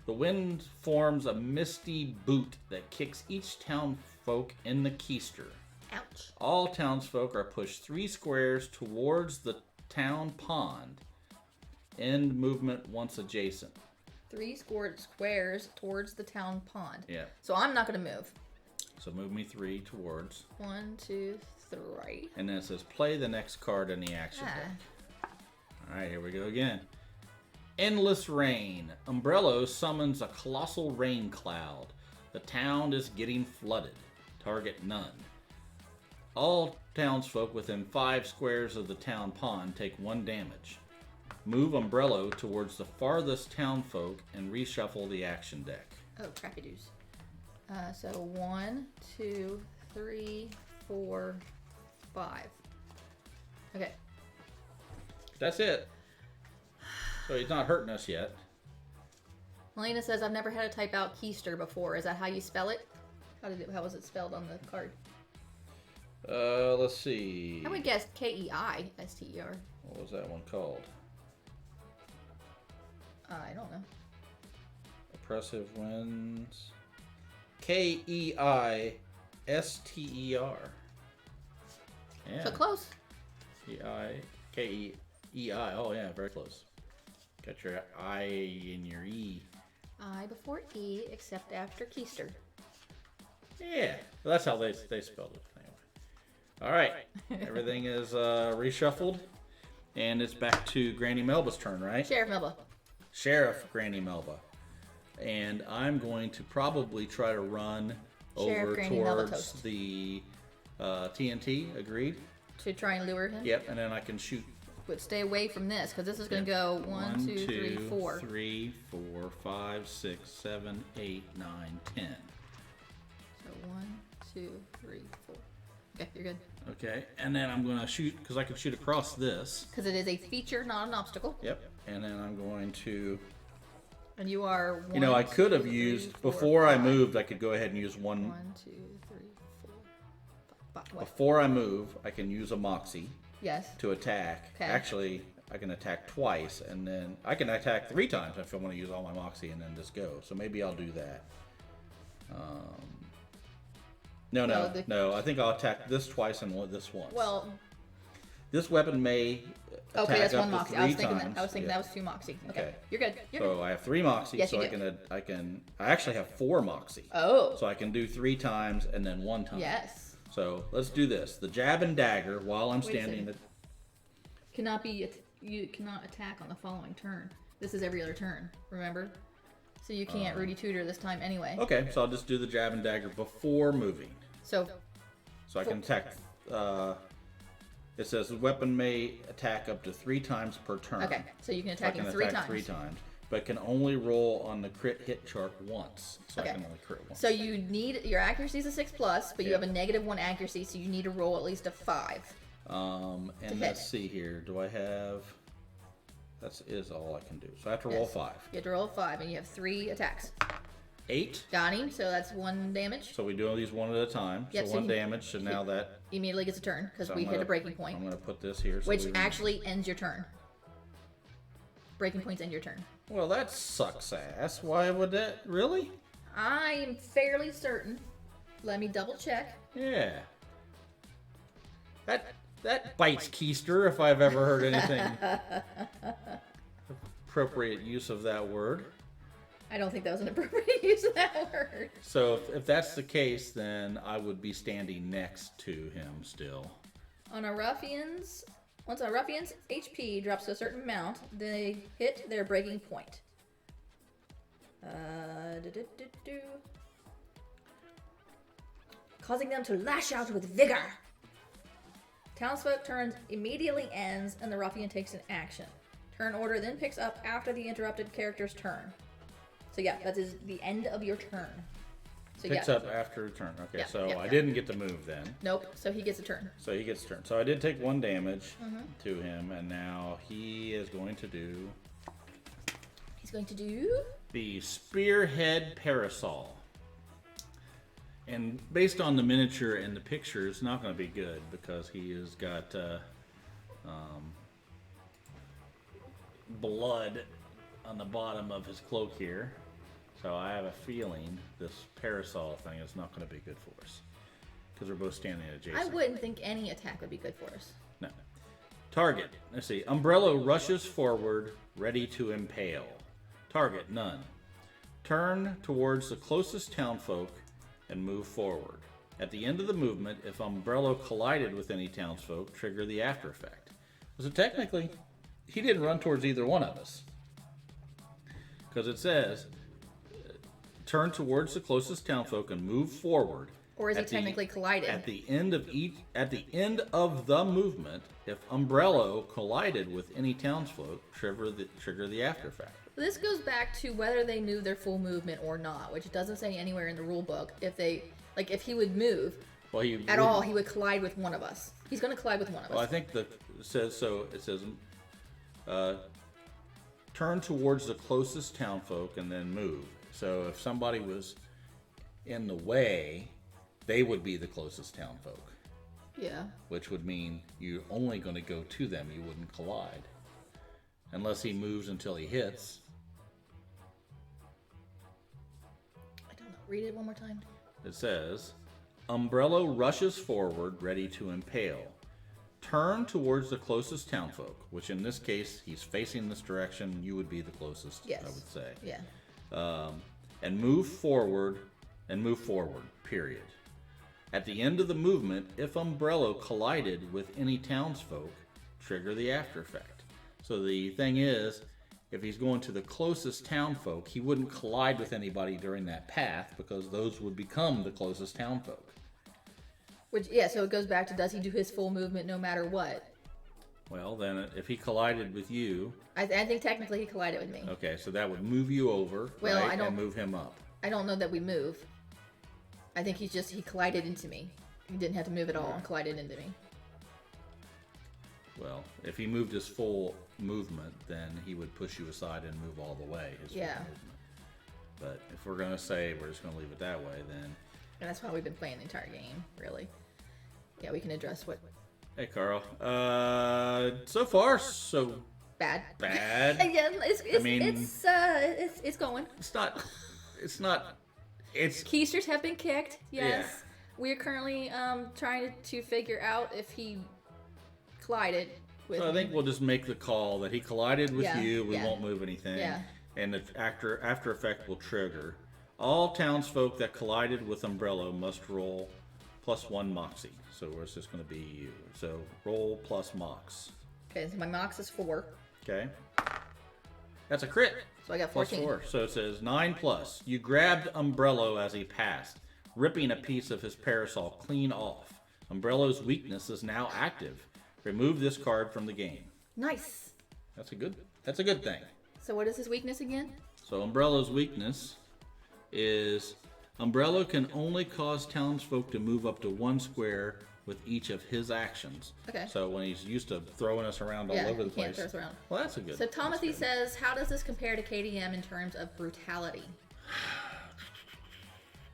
The wind forms a misty boot that kicks each townsfolk in the keister. Ouch. All townsfolk are pushed 3 squares towards the town pond. End movement once adjacent. 3 squares towards the town pond. Yeah. So I'm not going to move. So move me 3 towards. 1, 2, 3. And then it says play the next card in the action deck. Alright, here we go again. Endless rain. Umbrello summons a colossal rain cloud. The town is getting flooded. Target none. All townsfolk within 5 squares of the town pond take 1 damage. Move Umbrello towards the farthest townfolk and reshuffle the action deck. Oh, crappy doos. So 1, 2, 3, 4, 5. Okay. That's it. So he's not hurting us yet. Melina says, I've never had to type out keister before. Is that how you spell it? How was it spelled on the card? Let's see. I would guess Keister. What was that one called? I don't know. Oppressive winds. Keister. Yeah. So close. Kei. Oh yeah, very close. Got your I and your E. I before E, except after keister. Yeah, well, that's how they spelled it. Anyway. All right, everything is reshuffled, and it's back to Granny Melba's turn, right? Sheriff Melba. Sheriff Granny Melba, and I'm going to probably try to run Sheriff over Granny Melba towards toast. the TNT. Agreed. To try and lure him? Yep, and then I can shoot. But stay away from this, because this is going to go 1, 2, 3, 4. 3, 4, 5, 6, 7, 8, 9, 10. So 1, 2, 3, 4. Okay, you're good. Okay, and then I'm going to shoot, because I can shoot across this. Because it is a feature, not an obstacle. Yep, and then I'm going to... And you are 1, You know, I could have 2, used, 3, 4, before I 5. moved, I could go ahead and use 1. 1, 2, 3, 4, 5. What? Before I move, I can use a Moxie Yes. to attack. Okay. Actually, I can attack twice, and then I can attack 3 times if I want to use all my Moxie and then just go. So maybe I'll do that. No. I think I'll attack this twice and this once. Well, this weapon may attack okay, that's up 1 to Moxie. 3 I was thinking times. that. I was thinking Yeah. that was 2 Moxie. Okay. Okay. You're good. You're So good. I have 3 Moxie, Yes, so you I actually have 4 Moxie. Oh. So I can do 3 times and then 1 time. Yes. So let's do this. The jab and dagger while I'm Wait a standing. second. You cannot attack on the following turn. This is every other turn, remember? So you can't Rudy Tutor this time anyway. Okay, so I'll just do the jab and dagger before moving. So So I can attack. It says the weapon may attack up to 3 times per turn. okay, so you can So I attack can him 3 attack times. 3 times, but can only roll on the crit hit chart once. So Okay. I can only crit once. So you need your accuracy is a 6+, but you Yeah. have a -1 accuracy, so you need to roll at least a 5. And hit. let's see here. Do I have? That is all I can do. So I have to roll 5. You have to roll a 5, and you have 3 attacks. 8. Got him. So that's 1 damage. So we do these one at a time. Yep, so so 1 damage. So now that immediately gets a turn because so we hit a breaking point. I'm going to put this here. So Which actually ends your turn. Breaking points end your turn. Well, that sucks ass. Why would that? Really? I am fairly certain. Let me double check. Yeah. That bites Keister if I've ever heard anything. Appropriate use of that word. I don't think that was an appropriate use of that word. So if that's the case, then I would be standing next to him still. Once a ruffian's HP drops to a certain amount, they hit their breaking point. Causing them to lash out with vigor. Townsfolk turns immediately ends, and the ruffian takes an action. Turn order then picks up after the interrupted character's turn. So yeah, that is the end of your turn. So Picks up after a turn. Okay, I didn't get to move then. Nope, so he gets a turn. So he gets a turn. So I did take 1 damage to him, and now he is going to do... He's going to do... the Spearhead Parasol. And based on the miniature and the picture, it's not going to be good because he has got blood on the bottom of his cloak here. So I have a feeling this parasol thing is not going to be good for us because we're both standing adjacent. I wouldn't think any attack would be good for us. No. Target. Let's see. Umbrello rushes forward, ready to impale. Target, none. Turn towards the closest townfolk and move forward. At the end of the movement, if Umbrello collided with any townsfolk, trigger the after effect. So technically, he didn't run towards either one of us. Because it says, turn towards the closest townfolk and move forward. Or is he technically collided? At the end of the movement, if Umbrello collided with any townsfolk, trigger the after effect. This goes back to whether they knew their full movement or not, which doesn't say anywhere in the rule book. If he would move he would collide with one of us. He's going to collide with one of us. Well, I think it says turn towards the closest townfolk and then move. So if somebody was in the way, they would be the closest townfolk. Yeah. Which would mean you're only going to go to them. You wouldn't collide. Unless he moves until he hits. I don't know. Read it one more time. It says, Umbrello rushes forward, ready to impale. Turn towards the closest townfolk, which in this case, he's facing this direction. You would be the closest, yes. I would say. Yeah. And move forward, period. At the end of the movement, if Umbrello collided with any townsfolk, trigger the after effect. So the thing is, if he's going to the closest townfolk, he wouldn't collide with anybody during that path because those would become the closest townfolk. So it goes back to, does he do his full movement no matter what? Well, then if he collided with you... I think technically he collided with me. Okay, so that would move you over, and move him up. I don't know that we move. I think he collided into me. He didn't have to move at all and collided into me. Well, if he moved his full movement, then he would push you aside and move all the way. His full movement. But if we're going to say we're just going to leave it that way, then... And that's why we've been playing the entire game, really. Yeah, we can address what... Hey, Carl. So far, so... Bad. Yeah, it's going. It's not... Keisters have been kicked, yes. Yeah. We're currently trying to figure out if he collided with I think we'll just make the call that he collided with you. We won't move anything. Yeah. And the after effect will trigger. All townsfolk that collided with Umbrello must roll +1 moxie. So it's just going to be you. So roll plus mox. Okay, so my mox is 4. Okay. That's a crit. So I got 14. +4. So it says 9+. You grabbed Umbrello as he passed, ripping a piece of his parasol clean off. Umbrello's weakness is now active. Remove this card from the game. Nice. That's a good thing. So what is his weakness again? So Umbrello's weakness is Umbrello can only cause townsfolk to move up to 1 square with each of his actions. Okay. So when he's used to throwing us around all over the place. Can't throw us around. Well, that's a good. So Timothy says, how does this compare to KDM in terms of brutality?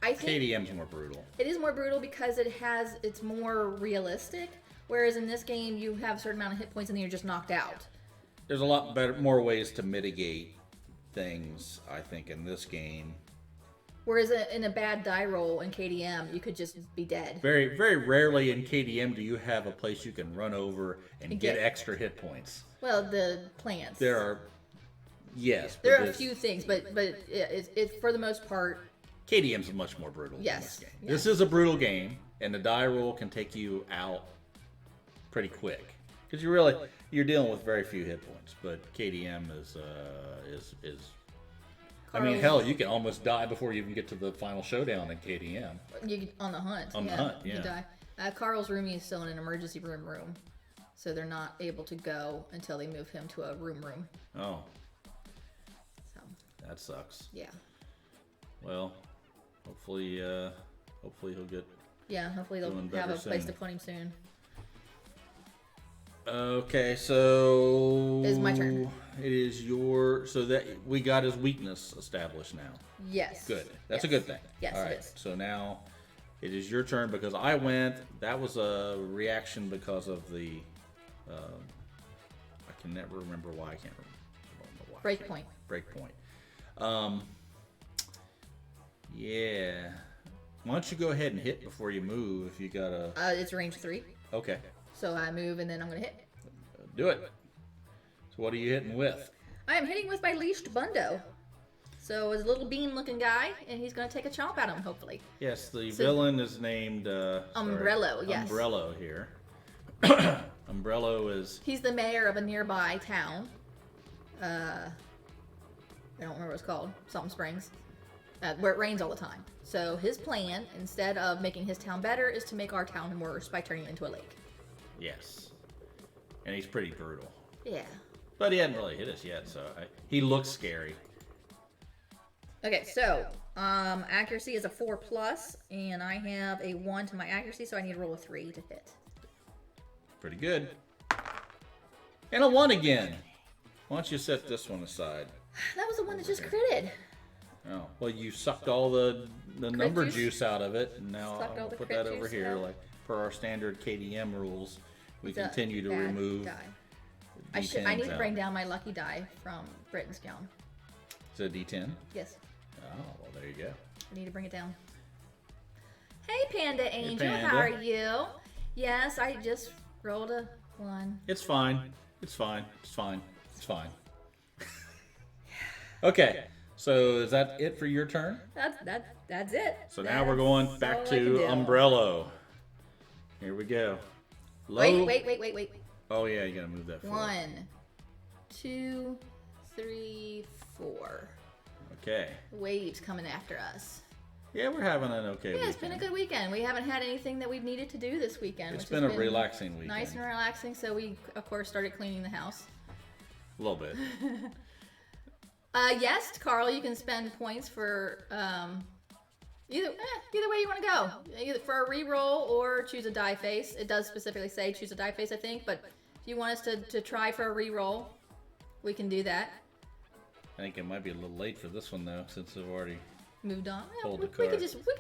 I think KDM's more brutal. it is more brutal because it's more realistic. Whereas in this game, you have a certain amount of hit points and then you're just knocked out. There's a lot more ways to mitigate things, I think, in this game. Whereas in a bad die roll in KDM, you could just be dead. Very, very rarely in KDM do you have a place you can run over and get extra hit points. Well, the plants. There are, yes. There are a few things, but it's for the most part. KDM's much more brutal than this game. Yes. This is a brutal game, and the die roll can take you out pretty quick because you're dealing with very few hit points. But KDM is. I mean, hell, you can almost die before you even get to the final showdown in KDM. You on the hunt. On the hunt, yeah. You die. Carl's roomie is still in an emergency room, so they're not able to go until they move him to a room. Oh. So. That sucks. Yeah. Well, hopefully he'll get. Yeah, hopefully they'll have a place to put him soon. Okay, so it's my turn. It is your so that we got his weakness established now. Yes. Good. That's a good thing. Yes, all right. it is. So now it is your turn because I went. That was a reaction because of the. I can never remember why. I can't remember. I don't know why. Breakpoint. Yeah. Why don't you go ahead and hit before you move if you got a. It's range 3. Okay. So I move and then I'm gonna hit. Do it. So what are you hitting with? I am hitting with my leashed Bundo. So it's a little bean-looking guy, and he's gonna take a chomp at him, hopefully. Yes, the villain is named Umbrello. Yes. Umbrello here. Umbrello is. He's the mayor of a nearby town. I don't remember what it's called. Something Springs. Where it rains all the time. So his plan, instead of making his town better, is to make our town worse by turning it into a lake. Yes. And he's pretty brutal. Yeah. But he hadn't really hit us yet, so he looks scary. Okay, so accuracy is a 4+, and I have a 1 to my accuracy, so I need to roll a 3 to hit. Pretty good. And a 1 again. Why don't you set this one aside? That was the one that just critted. Oh, well, you sucked all the number juice out of it, and now I'll put that over here, like per our standard KDM rules. We continue to remove. Die. I need to bring down my lucky die from Britain's Gown. Is it a D10? Yes. Oh, well, there you go. I need to bring it down. Hey, Panda Angel, Panda. how are you? Yes, I just rolled a 1. It's fine. It's fine. It's fine. It's fine. Okay. So is that it for your turn? That's it. So now we're going back to Umbrello. Here we go. Low. Wait. Oh yeah, you gotta move that forward. 1, 2, 3, 4. Okay. Waves coming after us. Yeah, we're having an okay weekend. Yeah, it's been a good weekend. We haven't had anything that we've needed to do this weekend. It's been a relaxing weekend. Nice and relaxing, so we, of course, started cleaning the house. A little bit. Yes, Carl, you can spend points for either way you want to go. Either for a reroll or choose a die face. It does specifically say choose a die face, I think, but if you want us to try for a reroll, we can do that. I think it might be a little late for this one though, since I've already moved on. pulled We the card. could just. What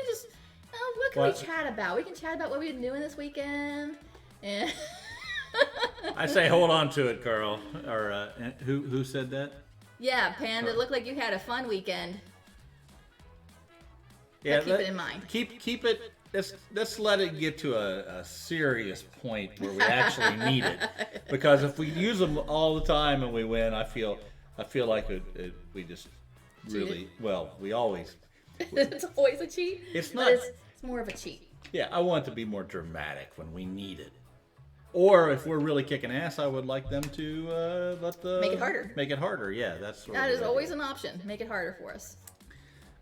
can we chat about? We can chat about what we've been doing this weekend. And I say hold on to it, Carl. Or who said that? Yeah, Panda, it looked like you had a fun weekend. Yeah, keep it in mind. Keep it. Let's let it get to a serious point where we actually need it. Because if we use them all the time and we win, I feel like we just really we always. It's always a cheat. It's not. It's more of a cheat. Yeah, I want it to be more dramatic when we need it. Or if we're really kicking ass, I would like them to make it harder. Make it harder, yeah. That is always an option. Make it harder for us.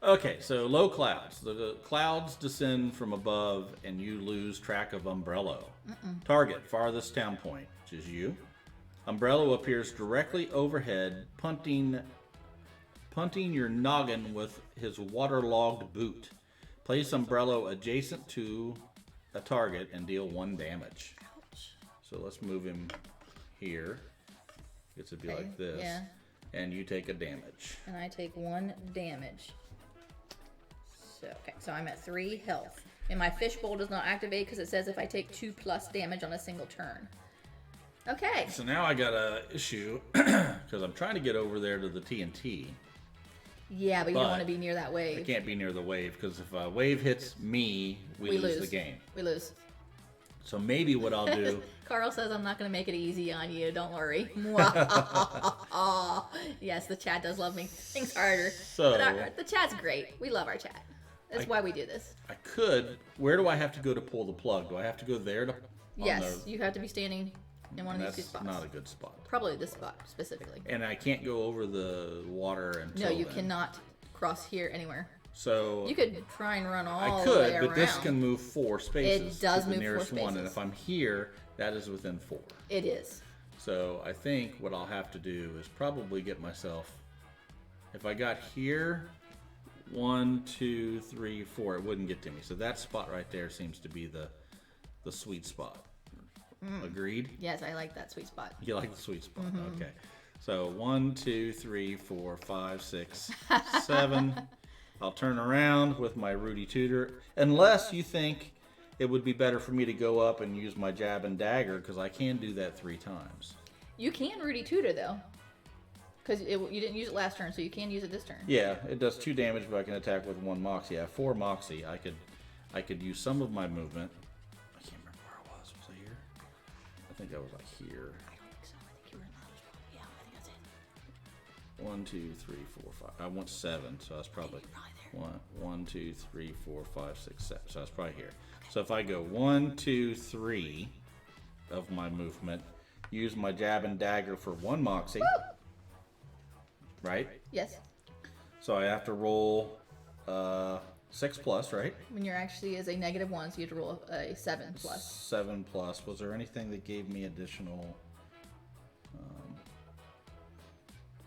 Okay, so low clouds. The clouds descend from above, and you lose track of Umbrello. Target farthest town point, which is you. Umbrello appears directly overhead, punting your noggin with his waterlogged boot. Place Umbrello adjacent to a target and deal 1 damage. So let's move him here. It to be like this. Yeah. And you take a damage. And I take 1 damage. So I'm at 3 health. And my fishbowl does not activate because it says if I take 2+ damage on a single turn. Okay. So now I got a issue because I'm trying to get over there to the TNT. Yeah, but you don't want to be near that wave. I can't be near the wave because if a wave hits me, we lose the game. We lose. So maybe what I'll do... Carl says I'm not going to make it easy on you. Don't worry. Yes, the chat does love me. Things harder. So, but the chat's great. We love our chat. That's why we do this. I could... Where do I have to go to pull the plug? Do I have to go there to... Yes, you have to be standing in one of these 2 spots. That's not a good spot. Probably this spot specifically. And I can't go over the water until No, you cannot cross here anywhere. So you could try and run all I the way could, around. but this can move 4 spaces. It does to the move 4 nearest spaces. one, and if I'm here, that is within 4. It is. So I think what I'll have to do is probably get myself. If I got here, 1, 2, 3, 4, it wouldn't get to me. So that spot right there seems to be the sweet spot. Agreed? Yes, I like that sweet spot. You like the sweet spot? Okay. So 1, 2, 3, 4, 5, 6, 7. I'll turn around with my Rudy Tutor, unless you think it would be better for me to go up and use my jab and dagger, because I can do that 3 times. You can Rudy Tutor though, because you didn't use it last turn, so you can use it this turn. Yeah, it does 2 damage, but I can attack with 1 Moxie. I have 4 Moxie. I could use some of my movement. I can't remember where I was. Was I here? I think I was like here. I don't think so. I think you were in the other spot. Yeah, I think that's it. 1, 2, 3, 4, 5. I want 7, so that's probably there. 1, 2, 3, 4, 5, 6, 7. So that's probably here. So if I go 1, 2, 3 of my movement, use my jab and dagger for 1 Moxie, right? Yes. So I have to roll 6 plus, right? When you're actually is a -1, so you have to roll a 7 plus. 7 plus. Was there anything that gave me additional?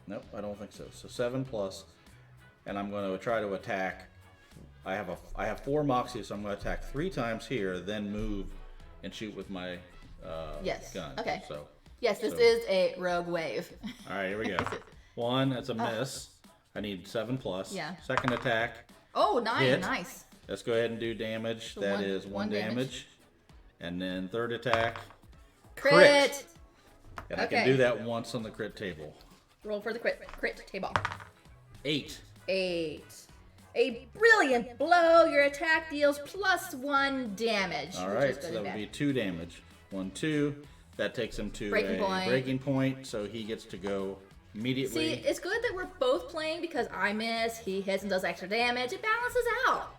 Nope, I don't think so. So 7 plus, and I'm going to try to attack. I have 4 Moxie, so I'm going to attack 3 times here, then move and shoot with my gun. Okay. So yes, this is a rogue wave. all right, here we go. 1, that's a miss. I need 7 plus. Yeah. Second attack. Oh, 9, Hit. nice. Let's go ahead and do damage. So That one- is 1 one damage. damage. And then third attack. Crit. And I can Okay. do that once on the crit table. Roll for the crit table. 8. 8. A brilliant blow. Your attack deals +1 damage. All which right, is so good that and would be bad. 2 damage. 1, 2. That takes him to Breaking a point. breaking point, so he gets to go immediately. See, it's good that we're both playing because I miss, he hits and does extra damage. It balances out.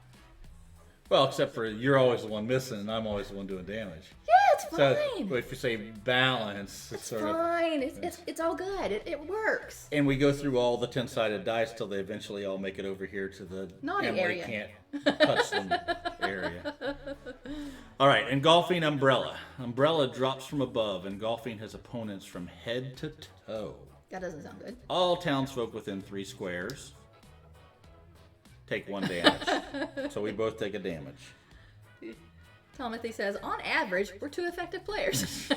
Well, except for you're always the one missing, and I'm always the one doing damage. Yeah, it's fine. So if you say balance, it's sort of. Fine. It's all good. It works. And we go through all the 10-sided dice till they eventually all make it over here to the Naughty Emily area. can't touch them area. All right, engulfing Umbrella. Umbrella drops from above, engulfing his opponents from head to toe. That doesn't sound good. All townsfolk within 3 squares take 1 damage. So we both take a damage. Timothy says, on average, we're 2 effective players.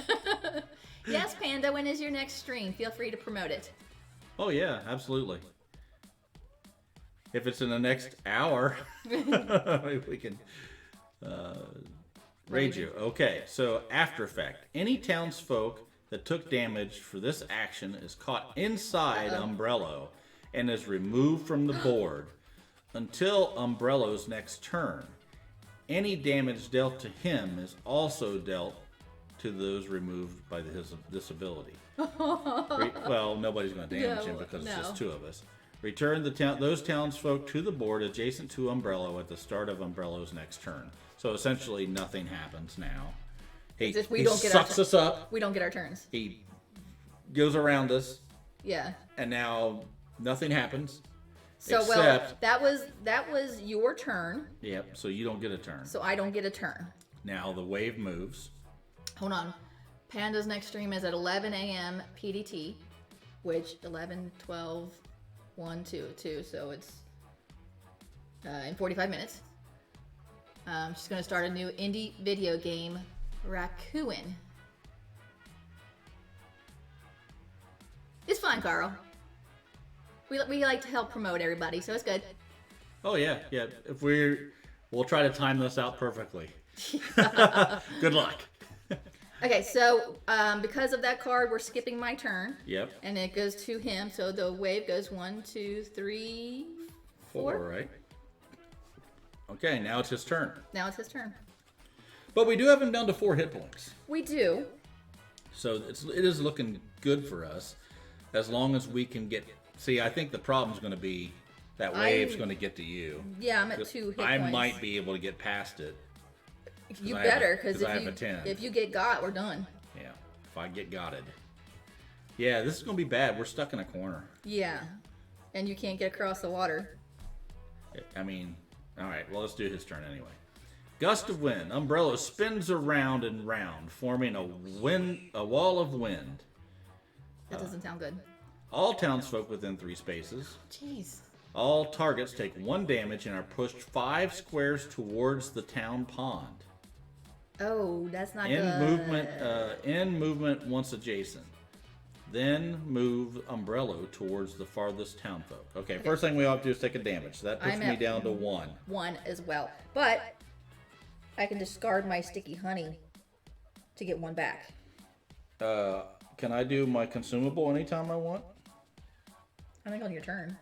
Yes, Panda, when is your next stream? Feel free to promote it. Oh yeah, absolutely. If it's in the next hour, we can raid you. Okay, so after effect. Any townsfolk that took damage for this action is caught inside Umbrello and is removed from the board until Umbrello's next turn. Any damage dealt to him is also dealt to those removed by this ability. Well, nobody's going to damage him because it's just 2 of us. Return those townsfolk to the board adjacent to Umbrello at the start of Umbrello's next turn. So essentially, nothing happens now. He sucks us up. We don't get our turns. He goes around us, Yeah. and now nothing happens. So Except- that was your turn. Yep. So you don't get a turn. So I don't get a turn. Now the wave moves. Hold on. Panda's next stream is at 11 a.m. PDT, which 11, 12, 1, 2, so it's in 45 minutes. She's going to start a new indie video game, Raccoon. It's fine, Carl. We like to help promote everybody, so it's good. Oh yeah, yeah. We'll try to time this out perfectly. Good luck. Okay, so because of that card, we're skipping my turn. Yep. And it goes to him. So the wave goes 1, 2, 3, 4. Right? Okay, now it's his turn. Now it's his turn. But we do have him down to 4 hit points. We do. So it is looking good for us, as long as we can get. See, I think the problem's going to be that wave's going to get to you. Yeah, I'm at 2 hit points. I might be able to get past it. You better, because if you get got, we're done. Yeah, if I get gotted. Yeah, this is going to be bad. We're stuck in a corner. Yeah, and you can't get across the water. I mean, all right, well, let's do his turn anyway. Gust of wind. Umbrello spins around and round, forming a wall of wind. That doesn't sound good. All townsfolk within 3 spaces. Jeez. All targets take 1 damage and are pushed 5 squares towards the town pond. Oh, that's not good. In movement once adjacent. Then move Umbrello towards the farthest townfolk. Okay, first thing we have to do is take a damage. So that puts me down to 1. 1 as well. But I can discard my sticky honey to get 1 back. Can I do my consumable anytime I want? I think on your turn.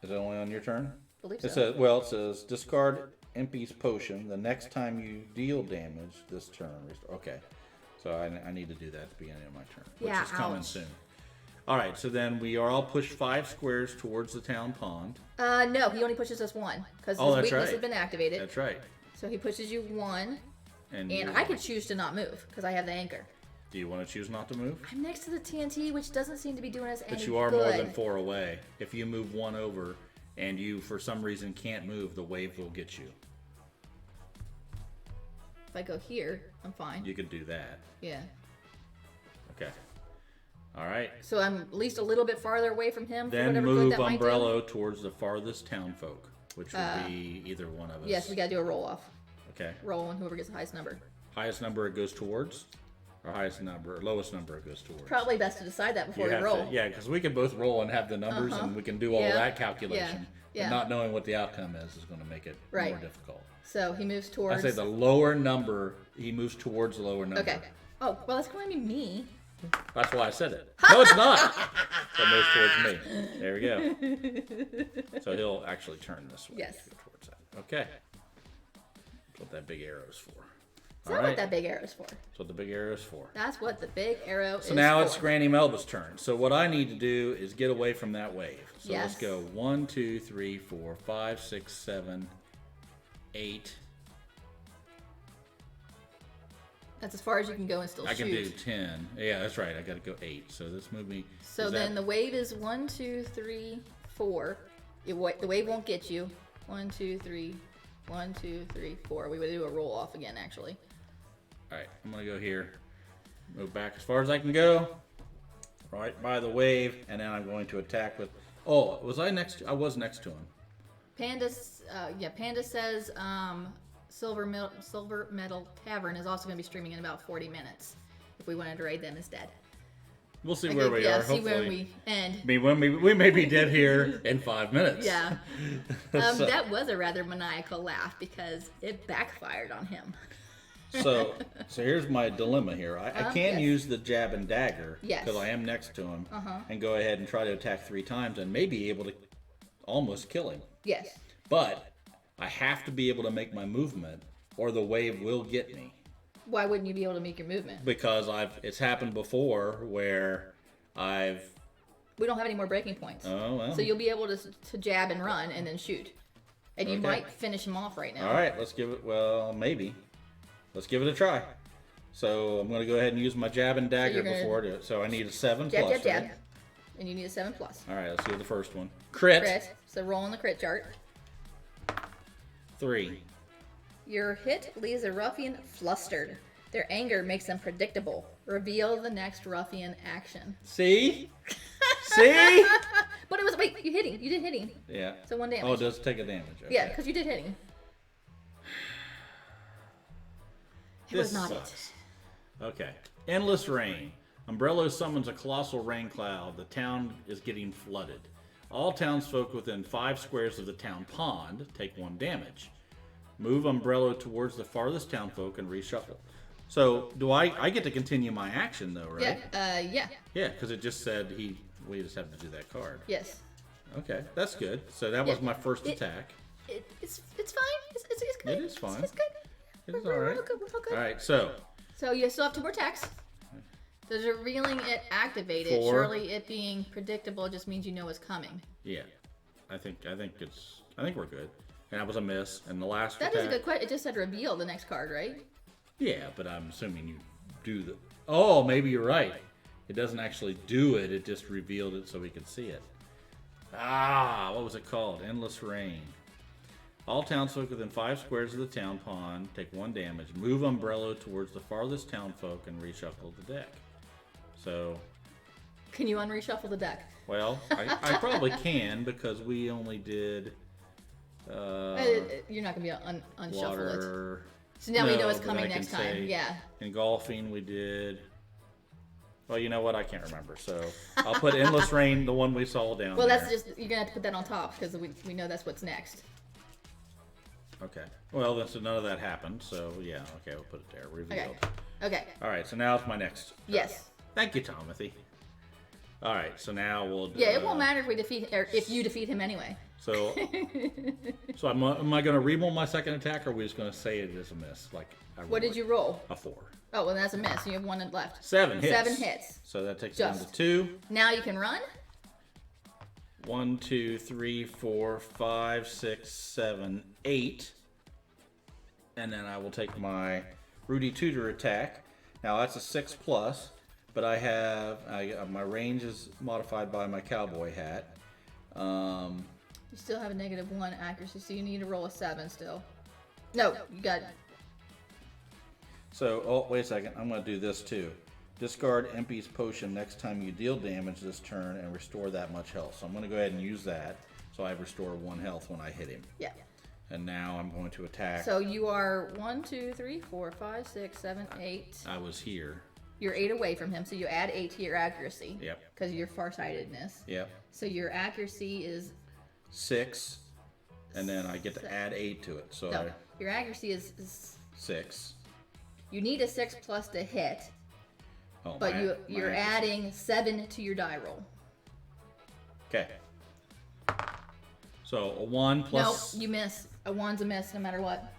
Is it only on your turn? I believe so. It says discard Impy's potion. The next time you deal damage this turn. Okay. So I need to do that at the beginning of my turn, which is coming soon. All right, so then we are all pushed 5 squares towards the town pond. No, he only pushes us 1 because his weakness has been activated. That's right. So he pushes you 1, and I can choose to not move because I have the anchor. Do you want to choose not to move? I'm next to the TNT, which doesn't seem to be doing us any good. But you are more than 4 away. If you move 1 over and you, for some reason, can't move, the wave will get you. If I go here, I'm fine. You could do that. Yeah. Okay. All right. So I'm at least a little bit farther away from him. Then move Umbrello towards the farthest townfolk, which would be either one of us. Yes, we got to do a roll off. Okay. Roll on whoever gets the highest number. Highest number it goes towards, or lowest number it goes towards. Probably best to decide that before we roll. Yeah, because we can both roll and have the numbers, and we can do all that calculation. Yeah. But not knowing what the outcome is going to make it more difficult. So he moves towards. I say the lower number. He moves towards the lower number. Okay. Oh, well, that's going to be me. That's why I said it. No, it's not. So it moves towards me. There we go. So he'll actually turn this way. Yes. To go towards that. Okay. That's what that big arrow's for. That's not what that big arrow's for. That's what the big arrow's for. That's what the big arrow is for. So now it's Granny Melba's turn. So what I need to do is get away from that wave. So let's go 1, 2, 3, 4, 5, 6, 7, 8. That's as far as you can go and still shoot. I can do 10. Yeah, that's right. I got to go 8. So this move me. So then the wave is 1, 2, 3, 4. The wave won't get you. 1, 2, 3. 1, 2, 3, 4. We would do a roll off again, actually. All right, I'm gonna go here. Move back as far as I can go. Right by the wave, and then I'm going to attack with. Oh, was I next? I was next to him. Panda says Silver Metal Tavern is also going to be streaming in about 40 minutes. If we wanted to raid them instead. We'll see where we are. See hopefully. where we end. I mean, we may be dead here in 5 minutes. Yeah. That was a rather maniacal laugh because it backfired on him. So here's my dilemma here. I can use the jab and dagger because I am next to him and go ahead and try to attack 3 times and may be able to almost kill him. Yes. But I have to be able to make my movement or the wave will get me. Why wouldn't you be able to make your movement? Because it's happened before where we don't have any more breaking points. Oh, well. So you'll be able to jab and run and then shoot. And you might finish him off right now. All right, let's give it, maybe. Let's give it a try. So I'm going to go ahead and use my jab and dagger before I do it. So I need a 7+. Jab. And you need a 7+. All right, let's do the first one. Crit. So roll on the crit chart. 3. Your hit leaves a ruffian flustered. Their anger makes them predictable. Reveal the next ruffian action. See? See? But it was, wait, you hit him. You did hit him. Yeah. So 1 damage. Oh, it does take a damage. Okay. Yeah, because you did hit him. It was not sucks. Okay. Endless rain. Umbrello summons a colossal rain cloud. The town is getting flooded. All townsfolk within 5 squares of the town pond take 1 damage. Move Umbrello towards the farthest townfolk and reshuffle. So, I get to continue my action though, right? Yeah. Yeah, because it just said we just have to do that card. Yes. Okay, that's good. So that was my first attack. It's fine. It's good. It is fine. It's good. It's all right. We're good. All right, so you still have 2 more attacks. Does revealing it activated? 4. Surely it being predictable just means you know it's coming. Yeah, I think we're good. And that was a miss. And the last That attack, is a good question. It just said reveal the next card, right? Yeah, but I'm assuming you do the. Oh, maybe you're right. It doesn't actually do it. It just revealed it so we could see it. What was it called? Endless Rain. All townsfolk within 5 squares of the town pond take 1 damage. Move Umbrello towards the farthest townfolk and reshuffle the deck. So. Can you unreshuffle the deck? Well, I probably can because we only did. You're not gonna be able to unshuffle water. it. So now we know it's but coming I can next time. say Yeah. In golfing, we did. Well, you know what? I can't remember. So I'll put Endless Rain, the one we saw down Well, there. that's just you're gonna have to put that on top because we know that's what's next. Okay. Well, then so none of that happened. So yeah. Okay, we'll put it there. Revealed. Okay. All right. So now it's my next. Yes. Thank you, Timothy. All right. So now we'll. Yeah, it won't matter if we defeat or if you defeat him anyway. So, am I going to reroll my second attack, or are we just going to say it is a miss? What did you roll? A 4. Oh, well, that's a miss. You have 1 left. 7 hits. 7 hits. So that takes it down to 2. Now you can run. 1, 2, 3, 4, 5, 6, 7, 8. And then I will take my Rudy Tudor attack. Now that's a 6 plus, but my range is modified by my cowboy hat. You still have a -1 accuracy, so you need to roll a 7 still. No, you got. So, wait a second. I'm going to do this too. Discard Empy's potion next time you deal damage this turn and restore that much health. So I'm going to go ahead and use that. So I restore 1 health when I hit him. Yeah. And now I'm going to attack. So you are 1, 2, 3, 4, 5, 6, 7, 8. I was here. You're 8 away from him, so you add 8 to your accuracy. Yep. Because of your farsightedness. Yep. So your accuracy is 6, and then I get to add 8 to it. So no, your accuracy is 6. You need a 6 plus to hit, Oh, but you're adding 7 to your die roll. Okay. So a 1 plus. No, you miss. A 1's a miss no matter what.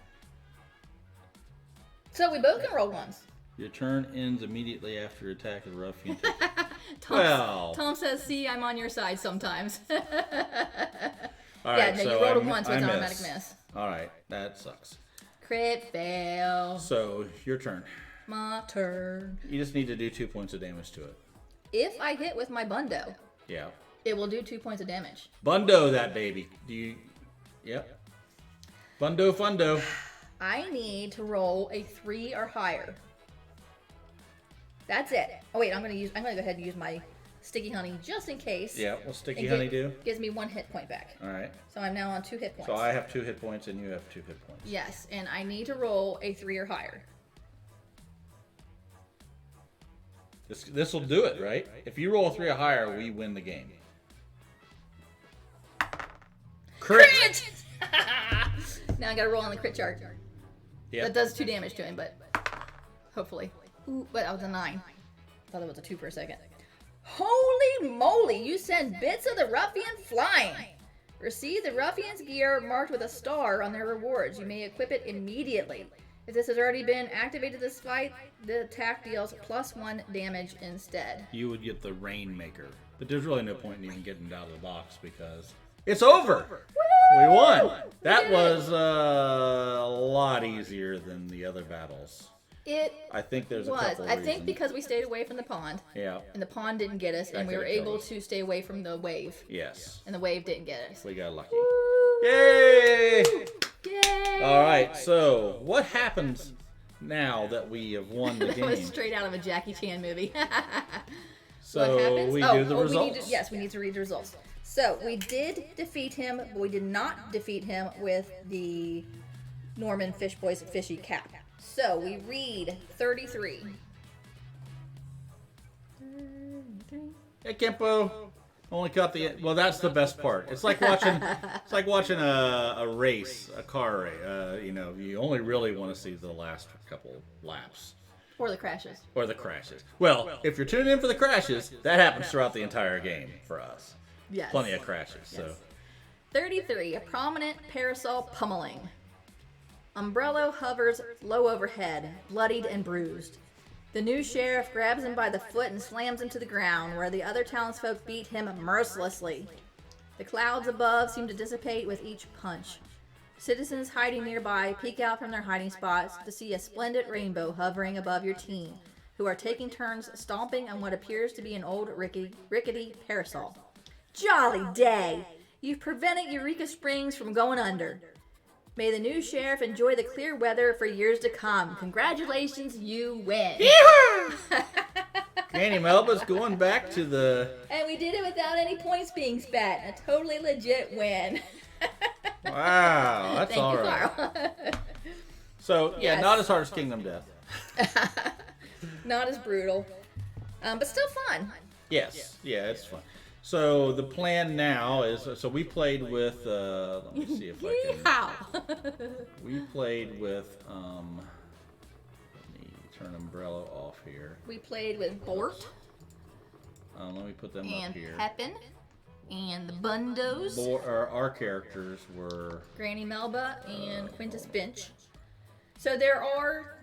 So we both can roll 1s. Your turn ends immediately after attack of the ruffian. Tom says, "See, I'm on your side sometimes." All No, right, so you rolled a 1, so it's an automatic miss. All right, that sucks. Crit fail. So your turn. My turn. You just need to do 2 points of damage to it. If I hit with my bundo, Yeah. it will do 2 points of damage. Bundo that baby. Yep. Bundo fundo. I need to roll a 3 or higher. That's it. Oh wait, I'm gonna go ahead and use my sticky honey just in case. Yeah, what's sticky honey do? Gives me 1 hit point back. All right. So I'm now on 2 hit points. So I have 2 hit points and you have 2 hit points. Yes, and I need to roll a 3 or higher. This will do it, right? If you roll a 3 or higher, we win the game. Crit! Now I gotta roll on the crit chart. Yeah. That does 2 damage to him, but hopefully. Ooh, but that was a 9. Thought it was a 2 for a second. Holy moly! You send bits of the ruffian flying. Receive the ruffian's gear marked with a star on their rewards. You may equip it immediately. If this has already been activated this fight, the attack deals +1 damage instead. You would get the Rainmaker. But there's really no point in even getting it out of the box because it's over! Woo-hoo! We won! That was a lot easier than the other battles. I think there's a couple I reasons. think because we stayed away from the pond. Yeah. And the pond didn't get us, and we were able to stay away from the wave. Yes. And the wave didn't get us. We got lucky. Woo! Yay! Yay! All right, so what happens now that we have won the That game? was straight out of a Jackie Chan movie. So what happens? we do the results. We need to read the results. So we did defeat him, but we did not defeat him with the Norman Fish Boy's fishy cap. So we read 33. Hey, Kempo. Only caught the end. Well, that's the best part. It's like watching. It's like watching a race, a car race. You only really want to see the last couple laps. Or the crashes. Or the crashes. Well, if you're tuning in for the crashes, that happens throughout the entire game for us. Yes. Plenty of crashes. Yes. So. 33. A prominent parasol pummeling. Umbrello hovers low overhead, bloodied and bruised. The new sheriff grabs him by the foot and slams him to the ground, where the other townsfolk beat him mercilessly. The clouds above seem to dissipate with each punch. Citizens hiding nearby peek out from their hiding spots to see a splendid rainbow hovering above your team, who are taking turns stomping on what appears to be an old rickety parasol. Jolly day! You've prevented Eureka Springs from going under. May the new sheriff enjoy the clear weather for years to come. Congratulations, you win. Granny Melba's going back to the... And we did it without any points being spent. A totally legit win. Wow, that's all right. Carl. So, yeah, Yes. not as hard as Kingdom Death. Not as brutal. But still fun. Yes, yeah, it's fun. So the plan now is, so we played with, let me see if I can. We played with, let me turn Umbrello off here. We played with Bort Let me put them and up here. Pepin and the Bundos. Our characters were... Granny Melba and Quintus Finch. So there are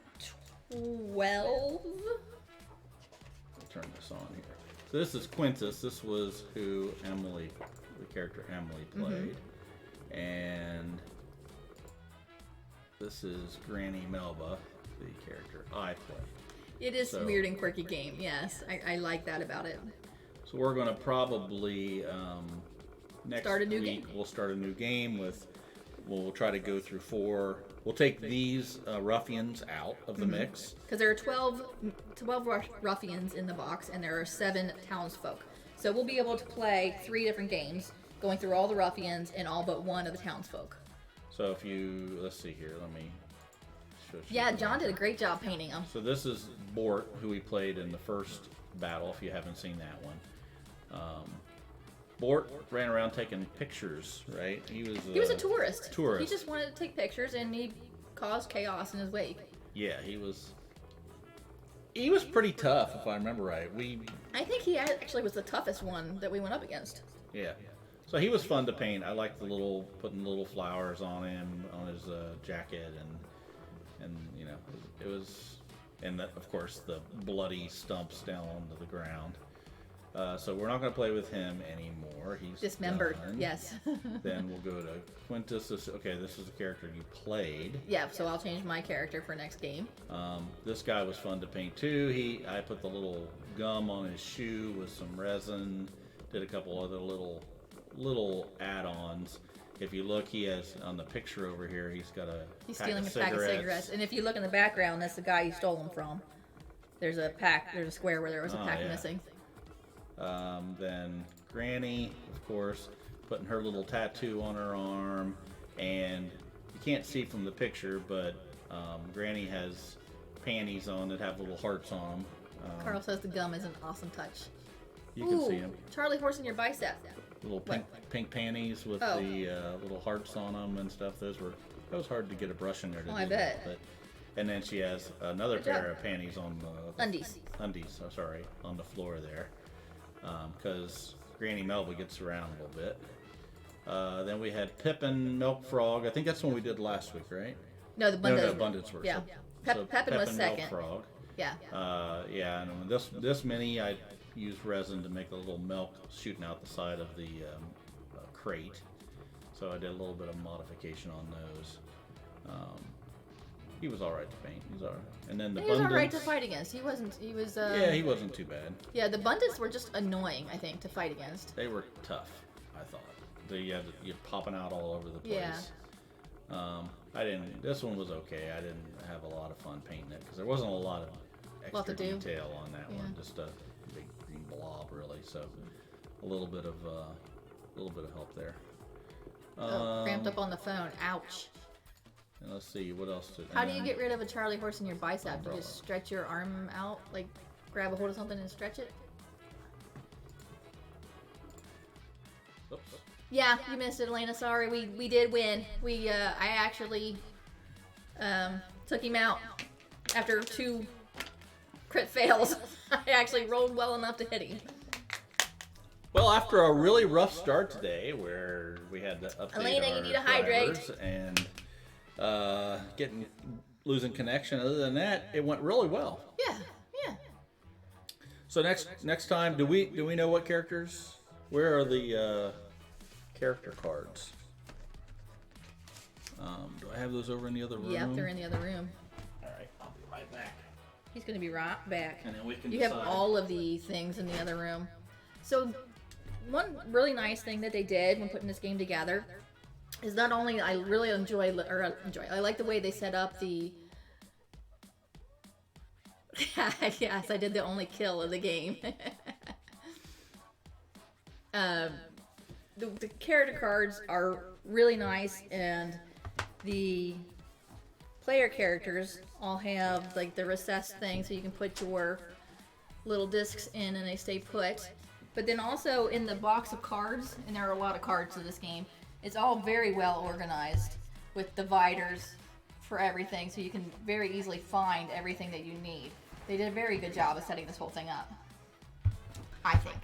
12. Turn this on here. So this is Quintus. This was who Emily, the character Emily played. And this is Granny Melba, the character I played. It is a weird and quirky game, yes. I like that about it. So we're going to probably, next Start a new week, game. we'll start a new game with, we'll try to go through 4. We'll take these ruffians out of the mix. Because there are 12 ruffians in the box, and there are 7 townsfolk. So we'll be able to play 3 different games, going through all the ruffians and all but one of the townsfolk. So if you, let's see here, let me show you. Yeah, John did a great job painting them. So this is Bort, who we played in the first battle, if you haven't seen that one. Bort ran around taking pictures, right? He was a tourist. Tourist. He just wanted to take pictures, and he caused chaos in his wake. Yeah, he was pretty tough, if I remember right. I think he actually was the toughest one that we went up against. Yeah. So he was fun to paint. I liked putting little flowers on him, on his jacket, and it was, and of course the bloody stumps down onto the ground. So we're not going to play with him anymore. He's Dismembered, done. yes. Then We'll go to Quintus. This is the character you played. Yeah, so I'll change my character for next game. This guy was fun to paint too. I put the little gum on his shoe with some resin. Did a couple other little add-ons. If you look, he has on the picture over here. He's got He's stealing a pack of cigarettes, and if you look in the background, that's the guy you stole them from. There's a square where there was a pack missing. Then Granny, of course, putting her little tattoo on her arm, and you can't see from the picture, but Granny has panties on that have little hearts on them. Carl says the gum is an awesome touch. You can see them. Charlie horse in your bicep. Little pink panties with the little hearts on them and stuff. That was hard to get a brush in there to do. I bet. But, and then she has another pair of panties on the Undies. On the floor there. Because Granny Melba gets around a little bit. Then we had Pippin, Milk Frog. I think that's one we did last week, right? No, the Bundos. No, Abundance Works. Yeah. So Pippin was second. Milk Frog. Yeah. Yeah, and this mini I used resin to make a little milk shooting out the side of the crate. So I did a little bit of modification on those. He was all right to paint. He's all right. And then the He was Bundants, all right to fight against. He wasn't. He was. yeah, he wasn't too bad. Yeah, the Bundants were just annoying, I think, to fight against. They were tough, I thought. You're popping out all over the place. Yeah. This one was okay. I didn't have a lot of fun painting it because there wasn't a lot of extra detail on that one. Just a big green blob, really. So a little bit of help there. Cramped up on the phone. Ouch. And let's see what else. How do you get rid of a Charlie horse in your bicep? Do you just stretch your arm out, like grab a hold of something and stretch it? Yeah, you missed it, Elena. Sorry, we did win. I actually took him out after 2 crit fails. I actually rolled well enough to hit him. Well, after a really rough start today, where we had to update Elena, our you need to hydrate. drivers and losing connection. Other than that, it went really well. Yeah. So next time, do we know what characters? Where are the character cards? Do I have those over in the other room? Yep, they're in the other room. All right, I'll be right back. He's gonna be right back. And then we can You decide. have all of the things in the other room. So, one really nice thing that they did when putting this game together is not only I really I like the way they set up the. Yes, I did the only kill of the game. The character cards are really nice, and the player characters all have like the recessed thing, so you can put your little discs in and they stay put. But then also in the box of cards, and there are a lot of cards to this game, it's all very well organized with dividers for everything, so you can very easily find everything that you need. They did a very good job of setting this whole thing up, I think.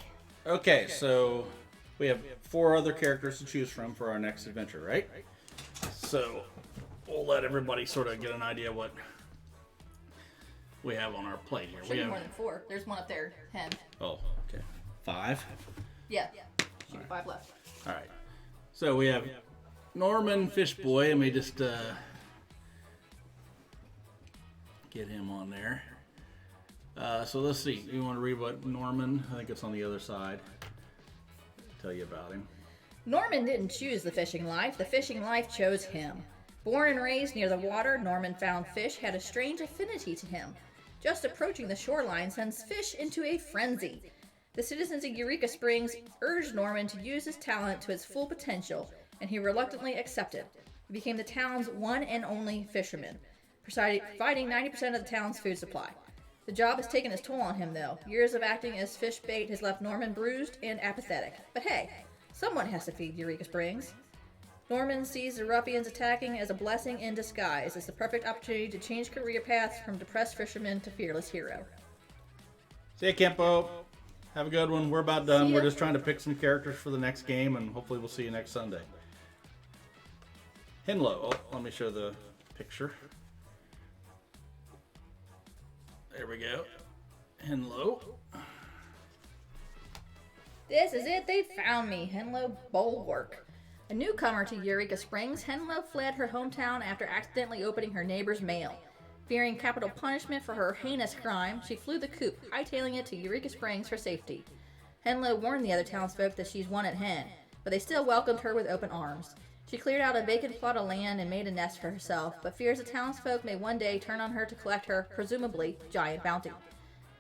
Okay, so we have 4 other characters to choose from for our next adventure, right? So we'll let everybody sort of get an idea what we have on our plate here. Should We be have more than 4. There's one up there, 10. oh, okay, 5. Yeah. Should be 5 left. All right. So we have Norman Fishboy, and we just get him on there. So let's see. You want to read what Norman? I think it's on the other side. Tell you about him. Norman didn't choose the fishing life. The fishing life chose him. Born and raised near the water, Norman found fish had a strange affinity to him. Just approaching the shoreline sends fish into a frenzy. The citizens of Eureka Springs urged Norman to use his talent to its full potential, and he reluctantly accepted. He became the town's one and only fisherman, providing 90% of the town's food supply. The job has taken its toll on him, though. Years of acting as fish bait has left Norman bruised and apathetic. But hey, someone has to feed Eureka Springs. Norman sees the ruffians attacking as a blessing in disguise. It's the perfect opportunity to change career paths from depressed fisherman to fearless hero. See ya, Kempo. Have a good one. We're about done. See ya. We're just trying to pick some characters for the next game, and hopefully we'll see you next Sunday. Henlo. Oh, let me show the picture. There we go. Henlo. This is it, they found me, Henlo Bulwark. A newcomer to Eureka Springs, Henlo fled her hometown after accidentally opening her neighbor's mail. Fearing capital punishment for her heinous crime, she flew the coop, hightailing it to Eureka Springs for safety. Henlo warned the other townsfolk that she's wanted hen, but they still welcomed her with open arms. She cleared out a vacant plot of land and made a nest for herself, but fears the townsfolk may one day turn on her to collect her, presumably, giant bounty.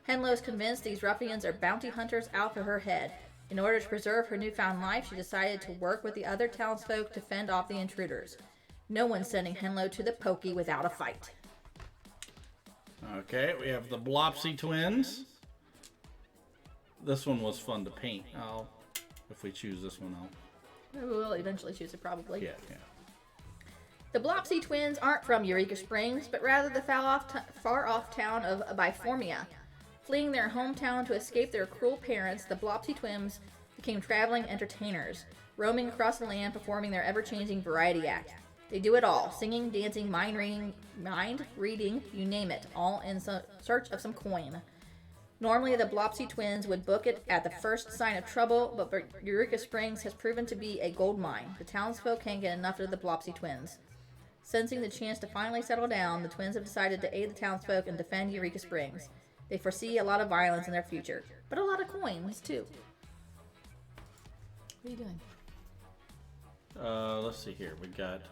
Henlo is convinced these ruffians are bounty hunters out for her head. In order to preserve her newfound life, she decided to work with the other townsfolk to fend off the intruders. No one's sending Henlo to the pokey without a fight. Okay, we have the Blopsy twins. This one was fun to paint. If we choose this one, We'll eventually choose it, probably. yeah. The Blopsy twins aren't from Eureka Springs, but rather the far-off town of Biformia. Fleeing their hometown to escape their cruel parents, the Blopsy twins became traveling entertainers, roaming across the land performing their ever-changing variety act. They do it all, singing, dancing, mind reading, you name it, all in search of some coin. Normally, the Blopsy twins would book it at the first sign of trouble, but Eureka Springs has proven to be a gold mine. The townsfolk can't get enough of the Blopsy twins. Sensing the chance to finally settle down, the twins have decided to aid the townsfolk and defend Eureka Springs. They foresee a lot of violence in their future, but a lot of coins, too. What are you doing? Let's see here. We got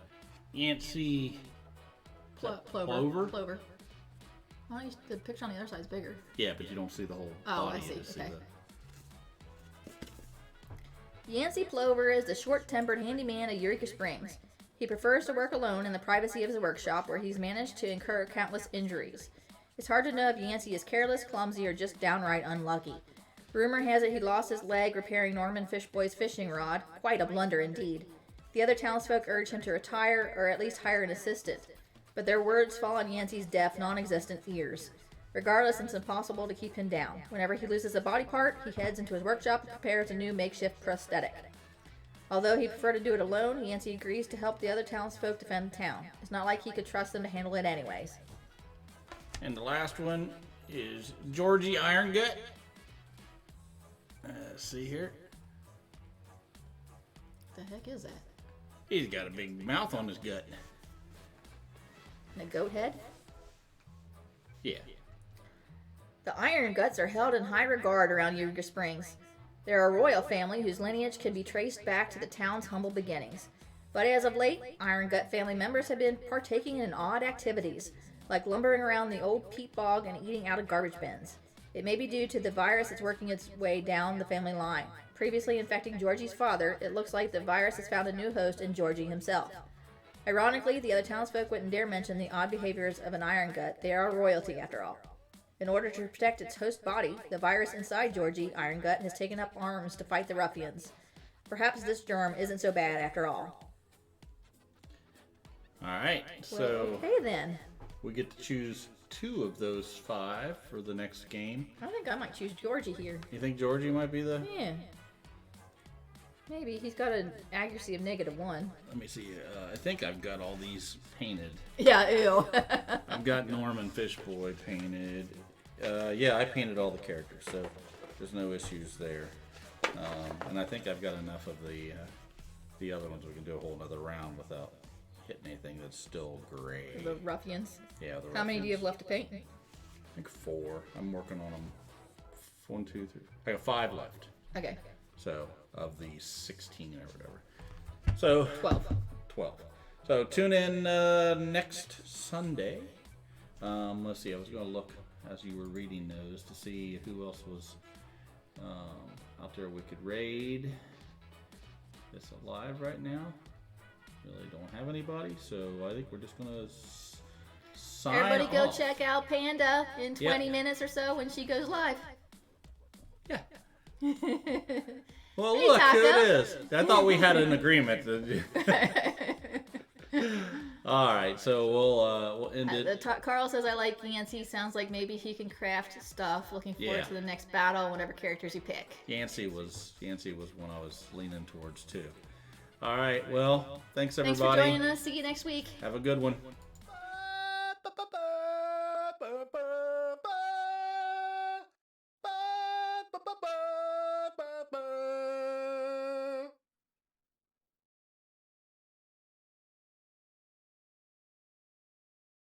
Yancey Plover. Well, the picture on the other side is bigger. Yeah, but you don't see the whole Oh, body. I see. You just Okay. the- Yancey Plover is the short-tempered handyman of Eureka Springs. He prefers to work alone in the privacy of his workshop, where he's managed to incur countless injuries. It's hard to know if Yancey is careless, clumsy, or just downright unlucky. Rumor has it he lost his leg repairing Norman Fishboy's fishing rod. Quite a blunder indeed. The other townsfolk urge him to retire or at least hire an assistant, but their words fall on Yancey's deaf, non-existent ears. Regardless, it's impossible to keep him down. Whenever he loses a body part, he heads into his workshop and prepares a new makeshift prosthetic. Although he'd prefer to do it alone, Yancey agrees to help the other townsfolk defend the town. It's not like he could trust them to handle it anyways. And the last one is Georgie Iron Gut. Let's see here. What the heck is that? He's got a big mouth on his gut. And a goat head? Yeah. The Iron Guts are held in high regard around Eureka Springs. They're a royal family whose lineage can be traced back to the town's humble beginnings. But as of late, Iron Gut family members have been partaking in odd activities, like lumbering around the old peat bog and eating out of garbage bins. It may be due to the virus that's working its way down the family line. Previously infecting Georgie's father, it looks like the virus has found a new host in Georgie himself. Ironically, the other townsfolk wouldn't dare mention the odd behaviors of an Iron Gut. They are royalty, after all. In order to protect its host body, the virus inside Georgie, Iron Gut, has taken up arms to fight the ruffians. Perhaps this germ isn't so bad after all. Alright, so Okay then. we get to choose 2 of those 5 for the next game. I think I might choose Georgie here. You think Georgie might be the... Yeah. Maybe. He's got an accuracy of -1. Let me see. I think I've got all these painted. Yeah, ew. I've got Norman Fishboy painted. Yeah, I painted all the characters, so there's no issues there. And I think I've got enough of the other ones. We can do a whole other round without hitting anything that's still gray. The ruffians. Yeah, the How many do you have left to paint? I think 4. I'm working on them. 1, 2, 3. I got 5 left. Okay. So, of the 16 or whatever. So, 12. So, tune in next Sunday. Let's see, I was going to look as you were reading those to see who else was out there we could raid. It's alive right now. Really don't have anybody, so I think we're just going to sign Everybody go off. check out Panda in 20 minutes or so when she goes live. Yeah. Well, Hey, look, Taco. here it is. I thought we had an agreement. All right, so we'll end it. Carl says I like Yancey. Sounds like maybe he can craft stuff. Looking forward Yeah. to the next battle, whatever characters you pick. Yancey was one I was leaning towards too. All right, well, thanks Thanks everybody. for joining us. See you next week. Have a good one.